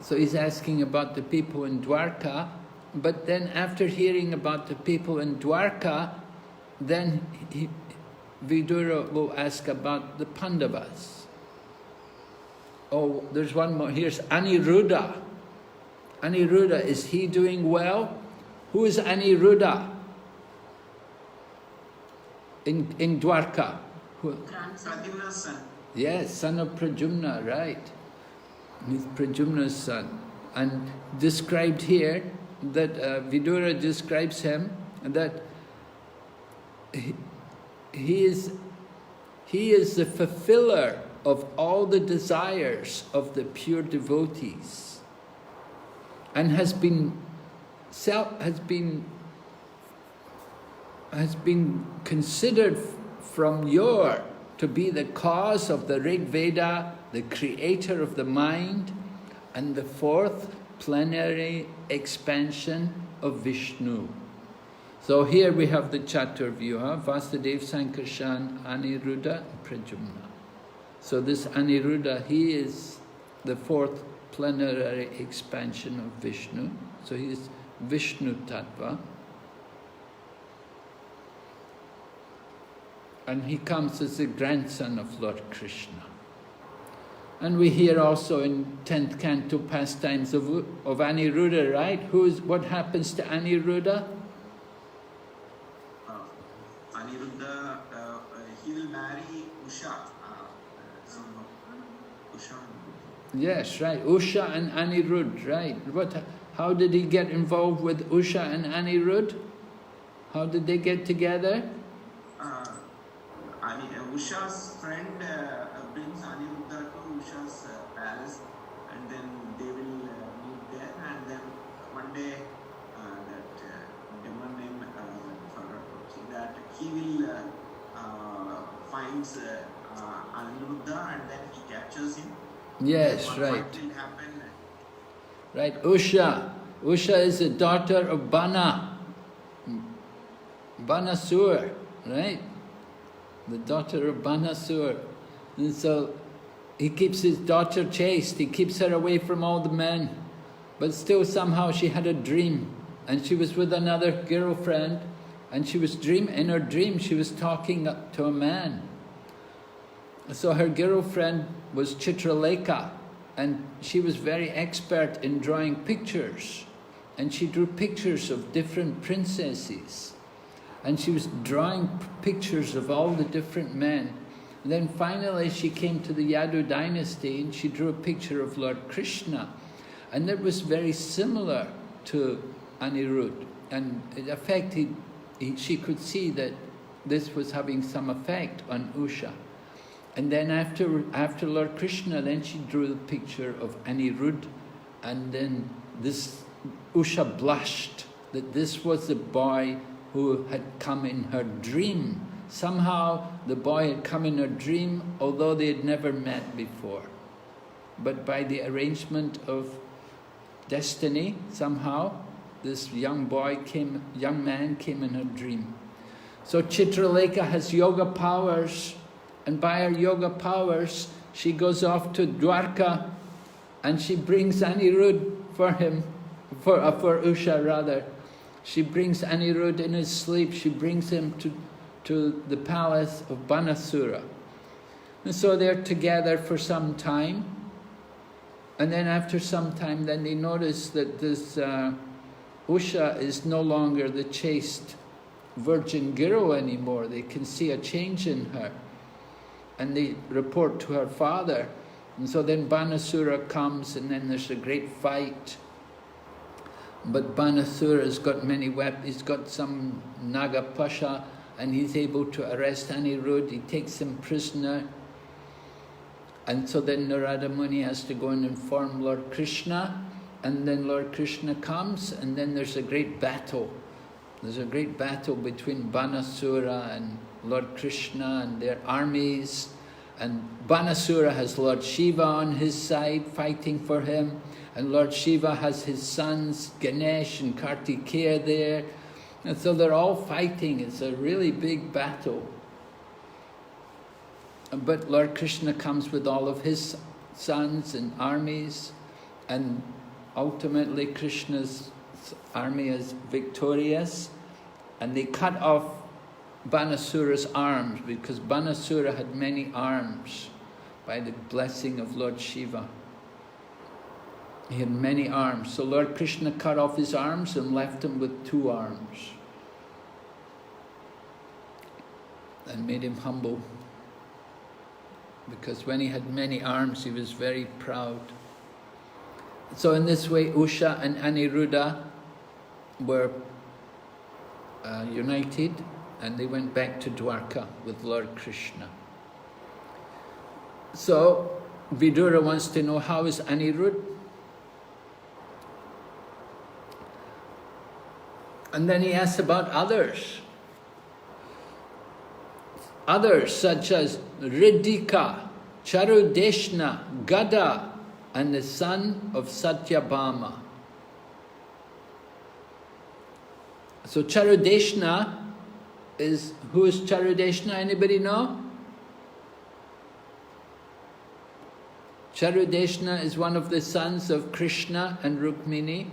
So he's asking about the people in Dwarka, but then after hearing about the people in Dwarka, then Vidura will ask about the Pandavas. Oh, there's one more. Here's Aniruddha. Aniruddha, is he doing well? Who is Aniruddha in Dwarka? Pradyumna's son. Yes, son of Pradyumna, right. He's Pradyumna's son. And described here, that Vidura describes him, that he is the fulfiller of all the desires of the pure devotees, and has been considered from yore to be the cause of the Rig Veda, the creator of the mind, and the fourth plenary expansion of Vishnu. So here we have the Chaturvyuha, Vasudeva, Sankarshan, Aniruddha, and Pradyumna. So this Aniruddha, he is the fourth plenary expansion of Vishnu. So he is Vishnu Tattva. And he comes as the grandson of Lord Krishna. And we hear also in 10th Canto pastimes of Aniruddha, right? What happens to Aniruddha? Aniruddha, he will marry Usha. Usha. Yes, right. Usha and Aniruddha, right. How did he get involved with Usha and Aniruddha? How did they get together? Usha's friend brings Aniruddha to Usha's palace, and then they will meet there, and then one day that demon named that he will finds Aniruddha, and then he captures him. Yes, right. What will happen? Right, Usha. Usha is the daughter of Bana. Banasur, right? The daughter of Banasur. And so he keeps his daughter chaste, he keeps her away from all the men. But still somehow she had a dream, and she was with another girlfriend, and she was in her dream she was talking to a man. So her girlfriend was Chitralekha, and she was very expert in drawing pictures. And she drew pictures of different princesses. And she was drawing pictures of all the different men. And then finally she came to the Yadu dynasty and she drew a picture of Lord Krishna. And that was very similar to Aniruddha. And in effect, she could see that this was having some effect on Usha. And then after Lord Krishna, then she drew the picture of Aniruddha. And then Usha blushed that this was the boy who had come in her dream. Somehow the boy had come in her dream, although they had never met before. But by the arrangement of destiny, somehow this young man came in her dream. So Chitralekha has yoga powers, and by her yoga powers, she goes off to Dwarka, and she brings Aniruddha for Usha rather. She brings Aniruddha in his sleep, she brings him to the palace of Banasura. And so they're together for some time. And then after some time, then they notice that this Usha is no longer the chaste virgin girl anymore. They can see a change in her. And they report to her father. And so then Banasura comes, and then there's a great fight. But Banasura's got many weapons. He's got some Nagapasha, and he's able to arrest Aniruddha. He takes him prisoner. And so then Narada Muni has to go and inform Lord Krishna. And then Lord Krishna comes, and then there's a great battle. There's a great battle between Banasura and Lord Krishna and their armies. And Banasura has Lord Shiva on his side fighting for him. And Lord Shiva has his sons Ganesh and Kartikeya there. And so they're all fighting. It's a really big battle. But Lord Krishna comes with all of his sons and armies. And ultimately Krishna's army is victorious, and they cut off Banasura's arms, because Banasura had many arms by the blessing of Lord Shiva. He had many arms, so Lord Krishna cut off his arms and left him with 2 arms and made him humble, because when he had many arms he was very proud. So in this way Usha and Aniruddha were united, and they went back to Dwarka with Lord Krishna. So Vidura wants to know, how is Aniruddha? And then he asks about others. Others such as Riddhika, Charudeshna, Gada, and the son of Satyabhama. So Charudeshna is, who is Charudeshna? Anybody know? Charudeshna is one of the sons of Krishna and Rukmini.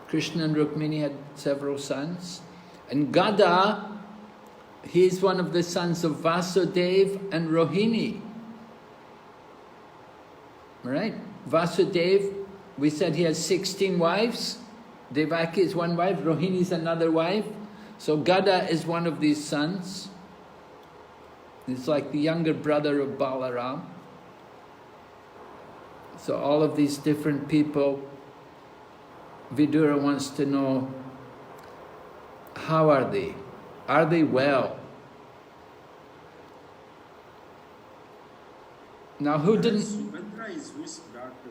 Krishna and Rukmini had several sons. And Gada, he is one of the sons of Vasudeva and Rohini. Right? Vasudeva, we said he has 16 wives. Devaki is one wife, Rohini is another wife. So Gada is one of these sons. He's like the younger brother of Balaram. So all of these different people, Vidura wants to know, how are they? Are they well? Now who didn't... Subhadra is whose daughter,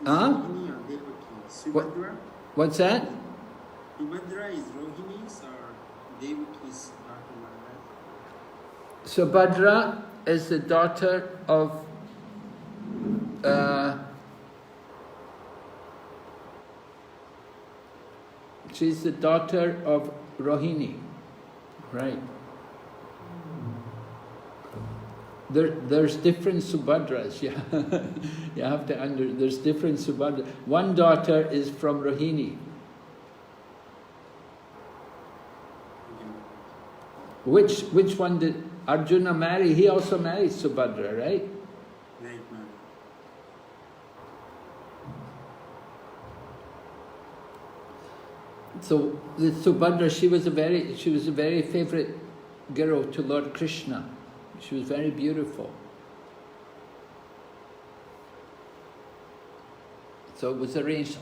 Maharaj? Huh? Rohini or Devaki? Subhadra? What's that? Subhadra is Rohini's or Devaki's daughter, Maharaj? Subhadra is the daughter of she's the daughter of Rohini, right? There's different Subhadras. Yeah, you have to there's different Subhadras. One daughter is from Rohini. Which one did Arjuna marry? He also married Subhadra, right? Right, ma'am. So the Subhadra, she was a very favorite girl to Lord Krishna. She was very beautiful. So it was arranged.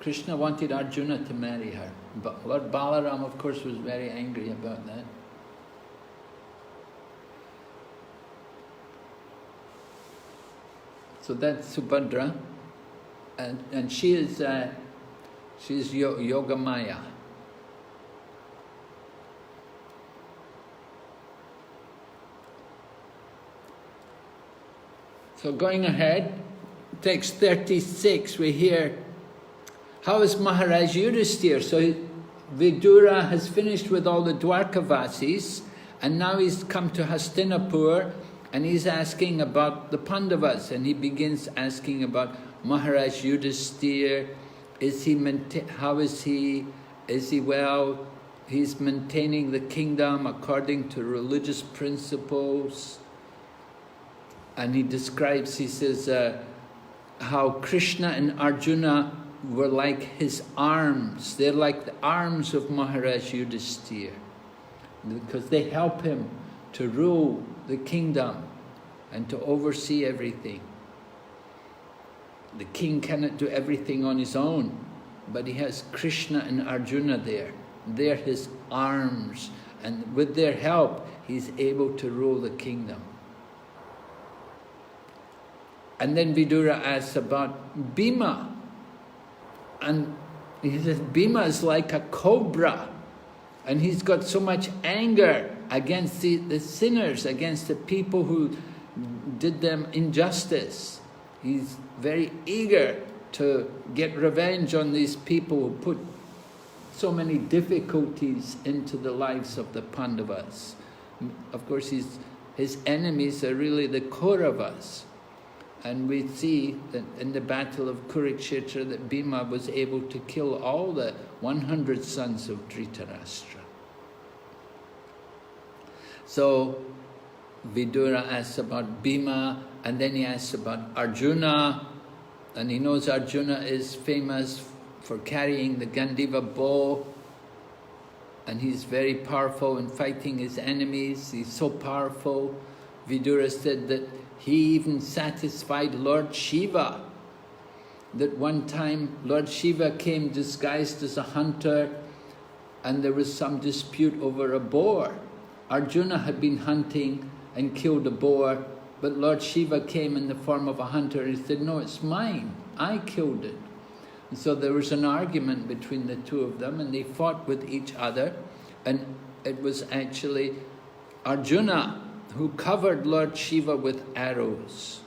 Krishna wanted Arjuna to marry her, but Lord Balaram, of course, was very angry about that. So that's Subhadra, and she is she's Yogamaya. So going ahead, text 36, we hear, how is Maharaj Yudhisthira? So Vidura has finished with all the Dwarkavasis, and now he's come to Hastinapur, and he's asking about the Pandavas, and he begins asking about Maharaj Yudhisthira. How is he? Is he well? He's maintaining the kingdom according to religious principles. And he describes, he says, how Krishna and Arjuna were like his arms. They're like the arms of Maharaj Yudhisthira, because they help him to rule the kingdom and to oversee everything. The king cannot do everything on his own, but he has Krishna and Arjuna there. They're his arms, and with their help, he's able to rule the kingdom. And then Vidura asks about Bhima. And he says, Bhima is like a cobra. And he's got so much anger against the sinners, against the people who did them injustice. He's very eager to get revenge on these people who put so many difficulties into the lives of the Pandavas. Of course, his enemies are really the Kauravas. And we see that in the battle of Kurukshetra that Bhima was able to kill all the 100 sons of Dhritarashtra. So Vidura asks about Bhima, and then he asks about Arjuna, and he knows Arjuna is famous for carrying the Gandiva bow, and he's very powerful in fighting his enemies. He's so powerful. Vidura said that he even satisfied Lord Shiva. That one time Lord Shiva came disguised as a hunter, and there was some dispute over a boar. Arjuna had been hunting and killed a boar, but Lord Shiva came in the form of a hunter and he said, no, it's mine, I killed it. And so there was an argument between the two of them, and they fought with each other, and it was actually Arjuna who covered Lord Shiva with arrows.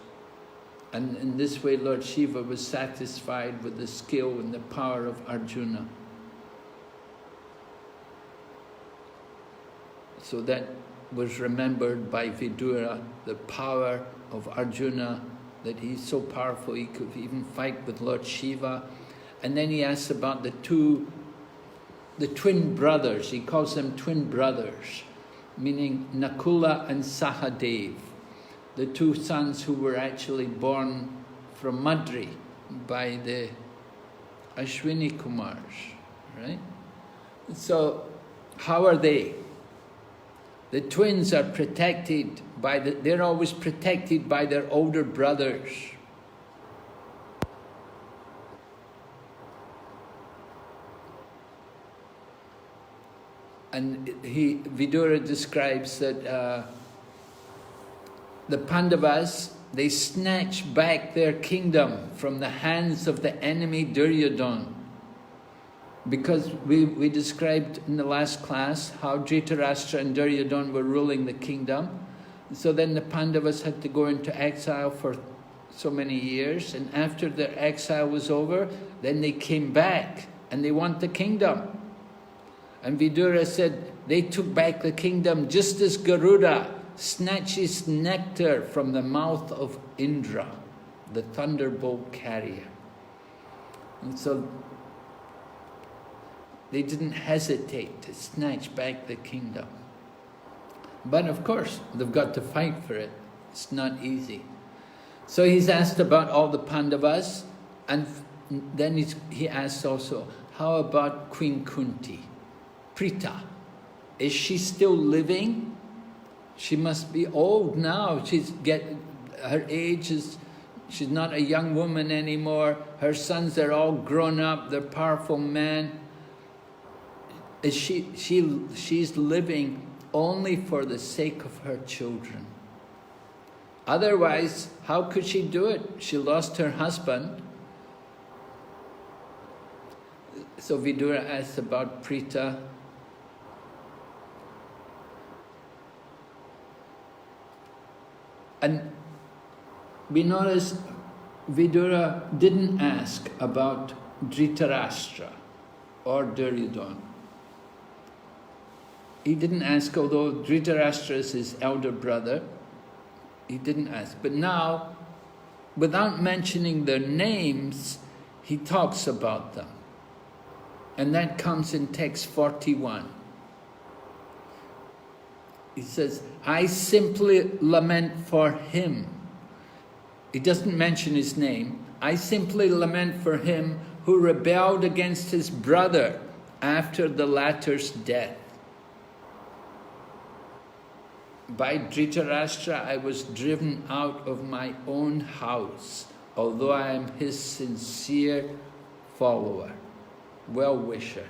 And in this way Lord Shiva was satisfied with the skill and the power of Arjuna. So that was remembered by Vidura, the power of Arjuna, that he's so powerful he could even fight with Lord Shiva. And then he asks about the twin brothers. He calls them twin brothers, meaning Nakula and Sahadev, the two sons who were actually born from Madri by the Ashwini Kumars, right? So how are they? The twins are protected by they're always protected by their older brothers. And Vidura describes that the Pandavas, they snatched back their kingdom from the hands of the enemy Duryodhana. Because we described in the last class how Dhritarashtra and Duryodhana were ruling the kingdom. So then the Pandavas had to go into exile for so many years, and after their exile was over, then they came back and they want the kingdom. And Vidura said they took back the kingdom just as Garuda snatches nectar from the mouth of Indra, the thunderbolt carrier. And so they didn't hesitate to snatch back the kingdom. But of course, they've got to fight for it. It's not easy. So he's asked about all the Pandavas, and then he asks also, how about Queen Kunti? Prita, is she still living? She must be old now. Her age is, she's not a young woman anymore. Her sons are all grown up, they're powerful men. Is she's living only for the sake of her children. Otherwise, how could she do it? She lost her husband. So Vidura asks about Prita. And we notice Vidura didn't ask about Dhritarashtra or Duryodhana. He didn't ask, although Dhritarashtra is his elder brother, he didn't ask. But now, without mentioning their names, he talks about them. And that comes in text 41. He says, I simply lament for him. He doesn't mention his name. I simply lament for him who rebelled against his brother after the latter's death. By Dhritarashtra I was driven out of my own house, although I am his sincere follower, well-wisher,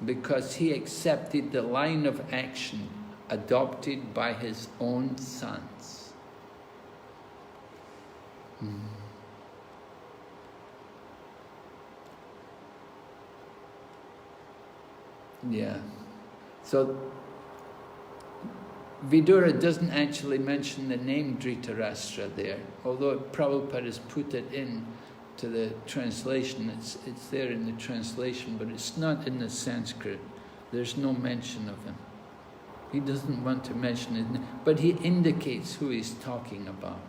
because he accepted the line of action adopted by his own sons. Yeah. So Vidura doesn't actually mention the name Dhritarashtra there, although Prabhupada has put it in to the translation. It's there in the translation, but it's not in the Sanskrit. There's no mention of him. He doesn't want to mention his name, but he indicates who he's talking about.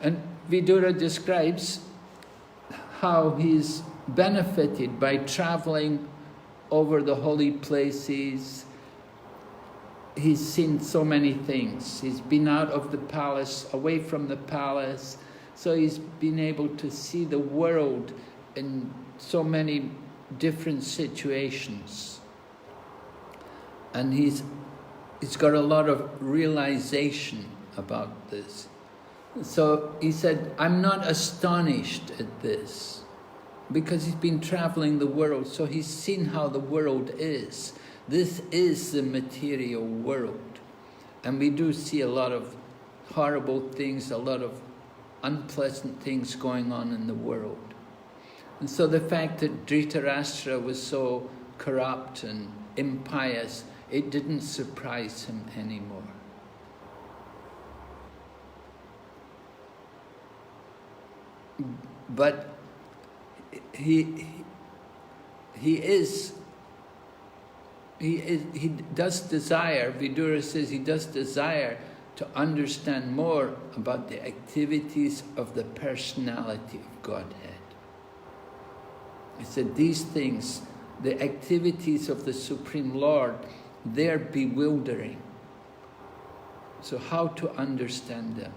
And Vidura describes how he's benefited by traveling over the holy places. He's seen so many things. He's been out of the palace, away from the palace, so he's been able to see the world in so many different situations. And he's got a lot of realization about this. So he said, I'm not astonished at this, because he's been traveling the world, so he's seen how the world is. This is the material world. And we do see a lot of horrible things, a lot of unpleasant things going on in the world. And so the fact that Dhritarashtra was so corrupt and impious, it didn't surprise him anymore. But he does desire, Vidura says he does desire to understand more about the activities of the personality of Godhead. He said these things, the activities of the Supreme Lord, they're bewildering. So how to understand them?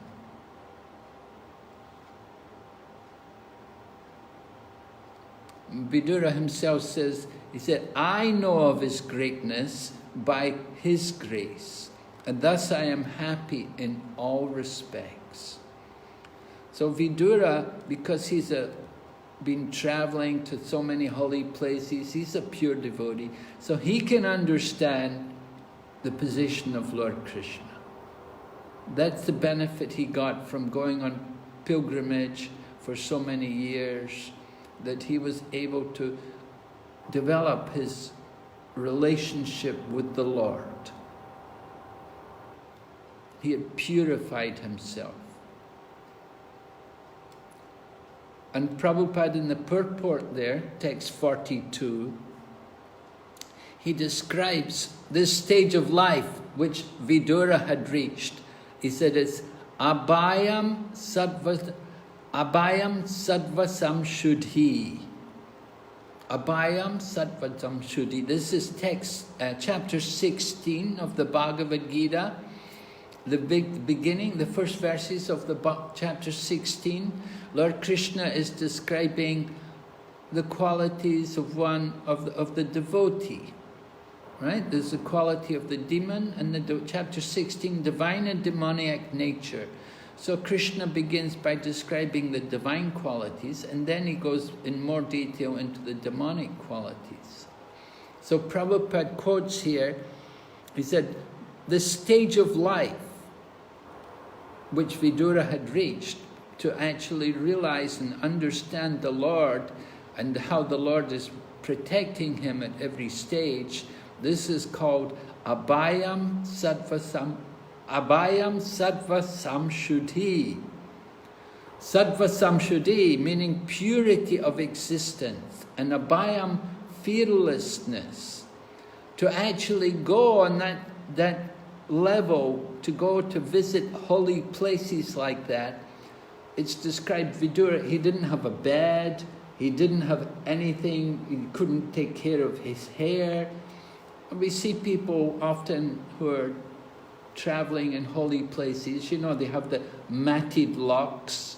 Vidura himself says, he said, I know of his greatness by his grace, and thus I am happy in all respects. So Vidura, because he's been traveling to so many holy places, he's a pure devotee, so he can understand the position of Lord Krishna. That's the benefit he got from going on pilgrimage for so many years, that he was able to develop his relationship with the Lord. He had purified himself. And Prabhupada in the purport there, text 42, he describes this stage of life which Vidura had reached. He said it's Abhayam Sattva Samshuddhi. Abhayam Sattva Samshuddhi. This is text, chapter 16 of the Bhagavad Gita. The beginning, the first verses of the chapter 16. Lord Krishna is describing the qualities of the devotee. Right? There's the quality of the demon, and chapter 16, divine and demoniac nature. So Krishna begins by describing the divine qualities, and then he goes in more detail into the demonic qualities. So Prabhupada quotes here, he said, the stage of life which Vidura had reached to actually realize and understand the Lord and how the Lord is protecting him at every stage, this is called Abhayam Sattva Samshuddhi. Sattva Samshuddhi meaning purity of existence, and Abhayam fearlessness. To actually go on that level, to go to visit holy places like that, it's described Vidura, he didn't have a bed, he didn't have anything, he couldn't take care of his hair. We see people often who are traveling in holy places, you know, they have the matted locks.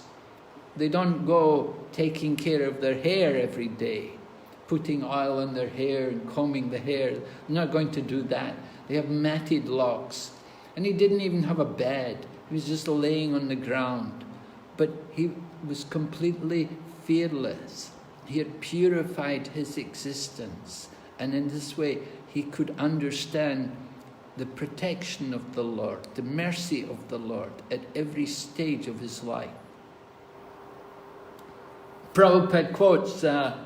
They don't go taking care of their hair every day, putting oil in their hair and combing the hair. They're not going to do that. They have matted locks. And he didn't even have a bed. He was just laying on the ground. But he was completely fearless. He had purified his existence. And in this way, he could understand the protection of the Lord, the mercy of the Lord at every stage of his life. Prabhupada quotes the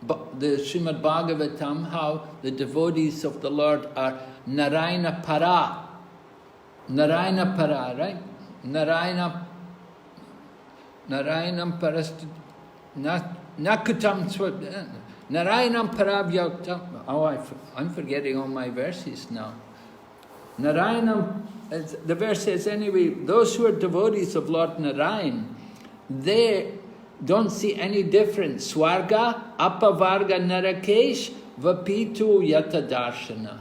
Srimad Bhagavatam, how the devotees of the Lord are Narayana Para. Narayana Para, right? Narayanam Parasti Nakutam Narayanam Paravyaktam. Oh, I'm forgetting all my verses now. Narayanam, the verse says anyway, those who are devotees of Lord Narayan, they don't see any difference. Swarga, apavarga narakesh, vapitu yatadarshana.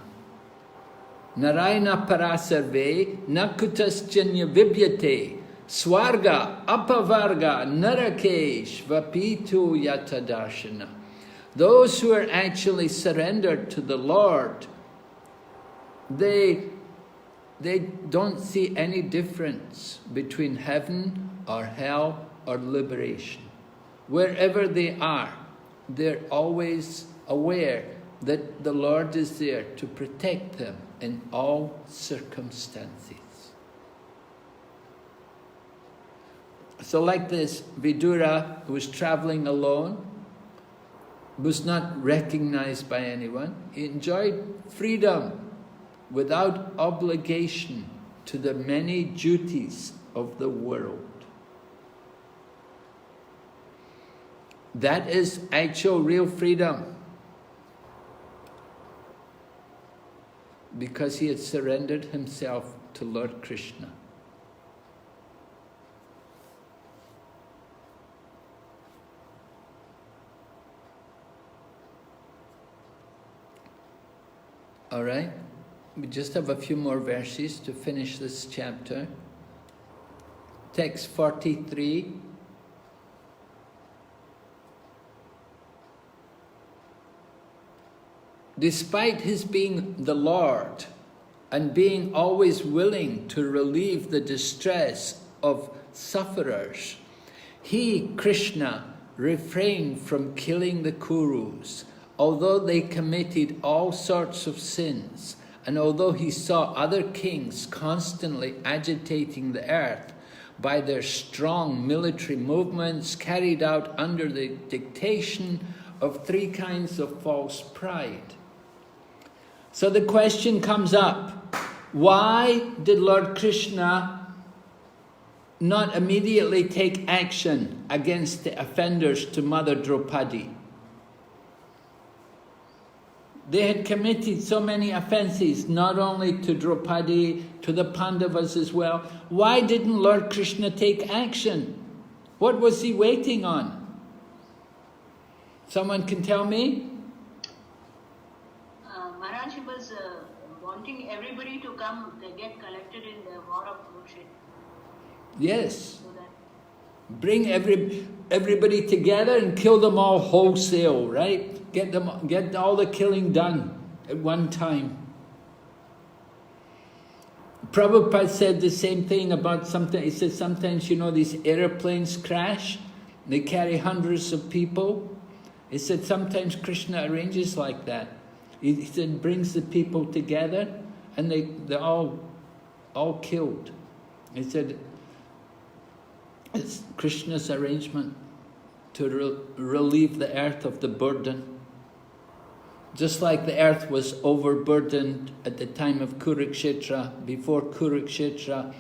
Narayana parasarve, nakutasjanya vibyate. Swarga, apavarga, narakesh, vapitu yatadarshana. Those who are actually surrendered to the Lord, they don't see any difference between heaven or hell or liberation. Wherever they are, they're always aware that the Lord is there to protect them in all circumstances. So like this, Vidura, who was traveling alone, was not recognized by anyone. He enjoyed freedom without obligation to the many duties of the world. That is actual real freedom, because he had surrendered himself to Lord Krishna. All right, we just have a few more verses to finish this chapter. Text 43. Despite his being the Lord and being always willing to relieve the distress of sufferers, he, Krishna, refrained from killing the Kurus, although they committed all sorts of sins, and although he saw other kings constantly agitating the earth by their strong military movements carried out under the dictation of three kinds of false pride. So the question comes up, why did Lord Krishna not immediately take action against the offenders to Mother Draupadi? They had committed so many offences, not only to Draupadi, to the Pandavas as well. Why didn't Lord Krishna take action? What was he waiting on? Someone can tell me? Maharaj was wanting everybody to come, they get collected in the war of Kurukshetra. Yes. So bring everybody together and kill them all wholesale, right? Get all the killing done at one time. Prabhupada said the same thing about something. He said sometimes, you know, these airplanes crash, they carry hundreds of people. He said sometimes Krishna arranges like that. He said brings the people together and they're all killed. He said it's Krishna's arrangement to relieve the earth of the burden. Just like the earth was overburdened at the time of Kurukshetra, before Kurukshetra,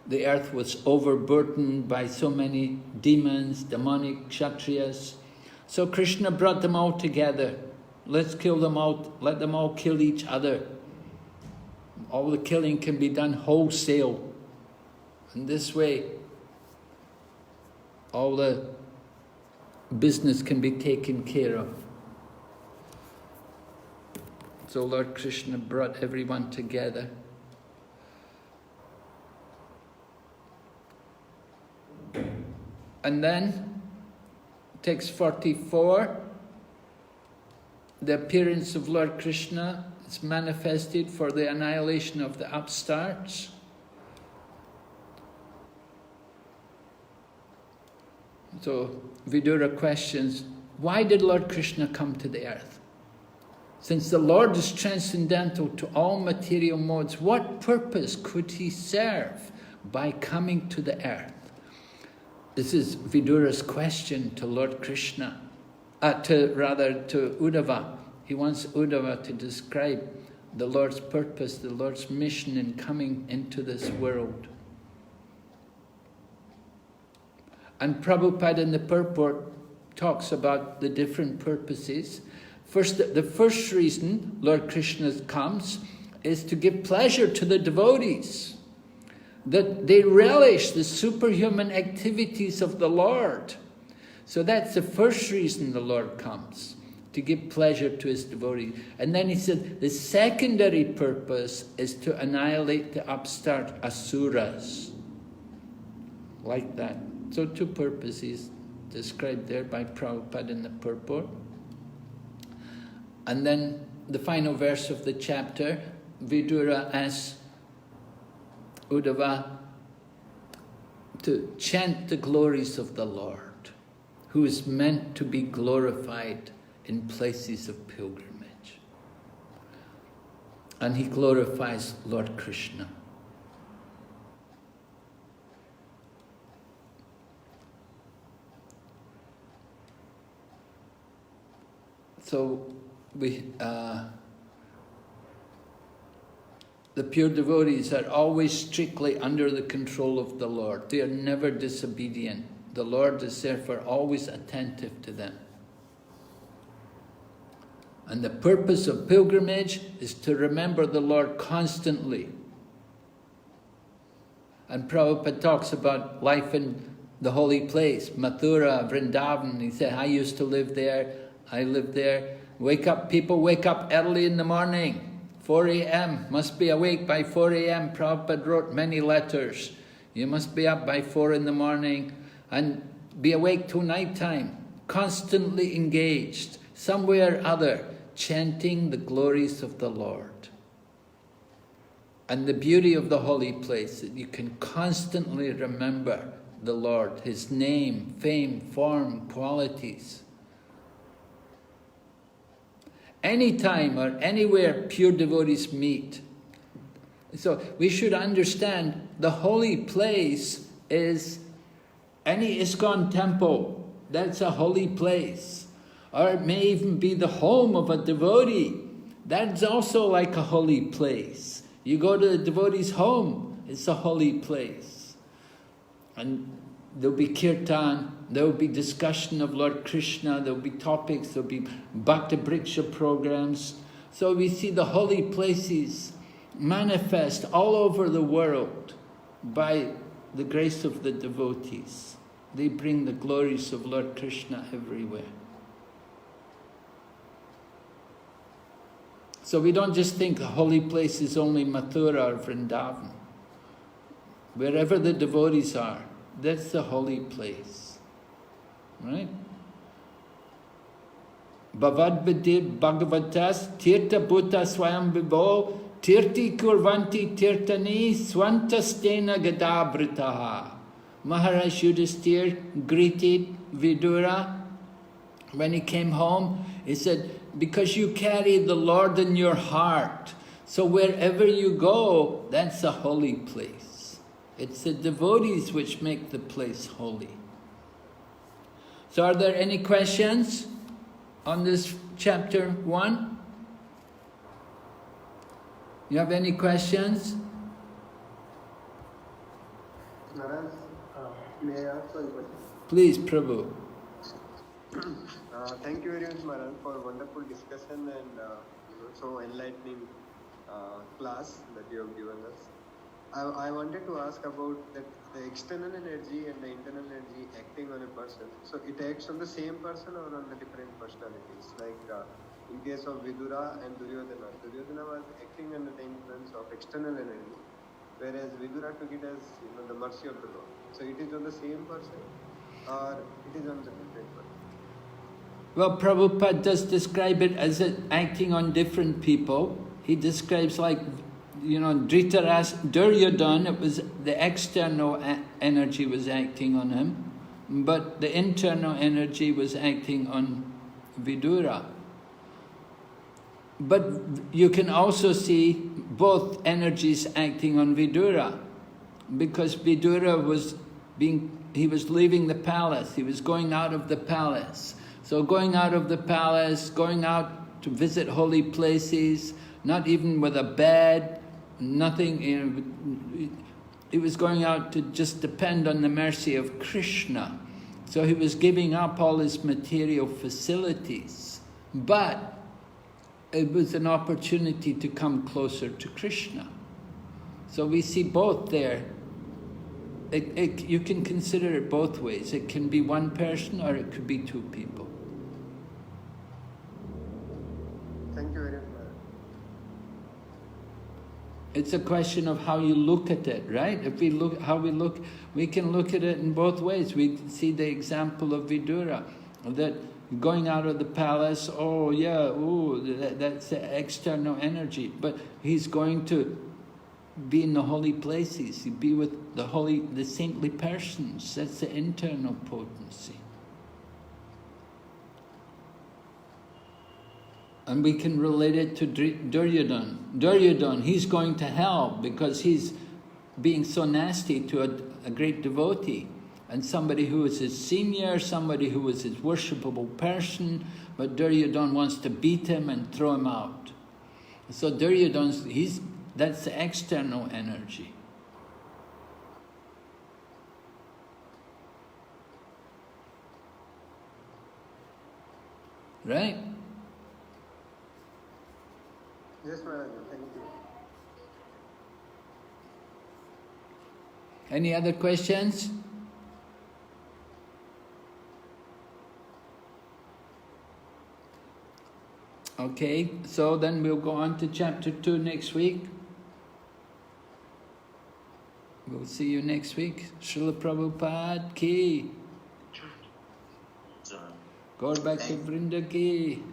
the earth was overburdened by so many demons, demonic Kshatriyas. So Krishna brought them all together. Let's kill them all, let them all kill each other. All the killing can be done wholesale. And this way, all the business can be taken care of. So Lord Krishna brought everyone together. And then, text 44, the appearance of Lord Krishna is manifested for the annihilation of the upstarts. So Vidura questions, why did Lord Krishna come to the earth? Since the Lord is transcendental to all material modes, what purpose could he serve by coming to the earth? This is Vidura's question to Lord Krishna, to Uddhava. He wants Uddhava to describe the Lord's purpose, the Lord's mission in coming into this world. And Prabhupada in the purport talks about the different purposes. First, the first reason Lord Krishna comes is to give pleasure to the devotees. that they relish the superhuman activities of the Lord. So that's the first reason the Lord comes, to give pleasure to his devotees. And then he said the secondary purpose is to annihilate the upstart asuras. Like that. So two purposes described there by Prabhupada in the purport. And then the final verse of the chapter, Vidura asks Uddhava to chant the glories of the Lord, who is meant to be glorified in places of pilgrimage. And he glorifies Lord Krishna. So the pure devotees are always strictly under the control of the Lord. They are never disobedient. The Lord is therefore always attentive to them. And the purpose of pilgrimage is to remember the Lord constantly. And Prabhupada talks about life in the holy place, Mathura, Vrindavan. He said, I used to live there, I lived there. Wake up, people wake up early in the morning, 4 a.m. Must be awake by 4 a.m. Prabhupada wrote many letters. You must be up by 4 in the morning and be awake till night time, constantly engaged, some way or other, chanting the glories of the Lord. And the beauty of the holy place, that you can constantly remember the Lord, his name, fame, form, qualities. Anytime or anywhere pure devotees meet. So we should understand the holy place is any ISKCON temple. That's a holy place. Or it may even be the home of a devotee. That's also like a holy place. You go to the devotee's home, it's a holy place. And there'll be kirtan, there will be discussion of Lord Krishna, there will be topics, there will be Bhakti Vriksha programs. So we see the holy places manifest all over the world by the grace of the devotees. They bring the glories of Lord Krishna everywhere. So we don't just think the holy place is only Mathura or Vrindavan. Wherever the devotees are, that's the holy place. Right? Bhavad Bhagavatas Tirtha Bhuta Swayam Vibho Tirti Kurvanti Tirtani Swantastena Gadabritaha. Maharaj Yudhisthira greeted Vidura when he came home. He said, because you carry the Lord in your heart, so wherever you go, that's a holy place. It's the devotees which make the place holy. So are there any questions on this chapter 1? You have any questions? Maharaj, may I ask one question? Please, Prabhu. Thank you very much, Maharaj, for wonderful discussion and so enlightening class that you have given us. I wanted to ask about that the external energy and the internal energy acting on a person. So it acts on the same person or on the different personalities? Like in case of Vidura and Duryodhana. Duryodhana was acting under the influence of external energy, whereas Vidura took it as the mercy of the Lord. So it is on the same person or it is on the different person? Well, Prabhupada does describe it as it acting on different people. He describes like, Duryodhana, it was the external energy was acting on him, but the internal energy was acting on Vidura. But you can also see both energies acting on Vidura, because Vidura was leaving the palace, he was going out of the palace. So going out of the palace, going out to visit holy places, not even with a bed, nothing, he was going out to just depend on the mercy of Krishna. So he was giving up all his material facilities. But it was an opportunity to come closer to Krishna. So we see both there you can consider it both ways. It can be one person or it could be two people. Thank you very much. It's a question of how you look at it, right? If we look, we can look at it in both ways. We see the example of Vidura, that going out of the palace, oh yeah, that's the external energy. But he's going to be in the holy places, he'd be with the saintly persons. That's the internal potency. And we can relate it to Duryodhana. Duryodhana, he's going to hell because he's being so nasty to a great devotee. And somebody who is his senior, somebody who is his worshipable person, but Duryodhana wants to beat him and throw him out. So Duryodhana, that's the external energy. Right? Yes, Maharaj. Thank you. Any other questions? Okay, so then we'll go on to chapter 2 next week. We'll see you next week. Srila Prabhupada ki. Gaur Bhakti Vrinda ki.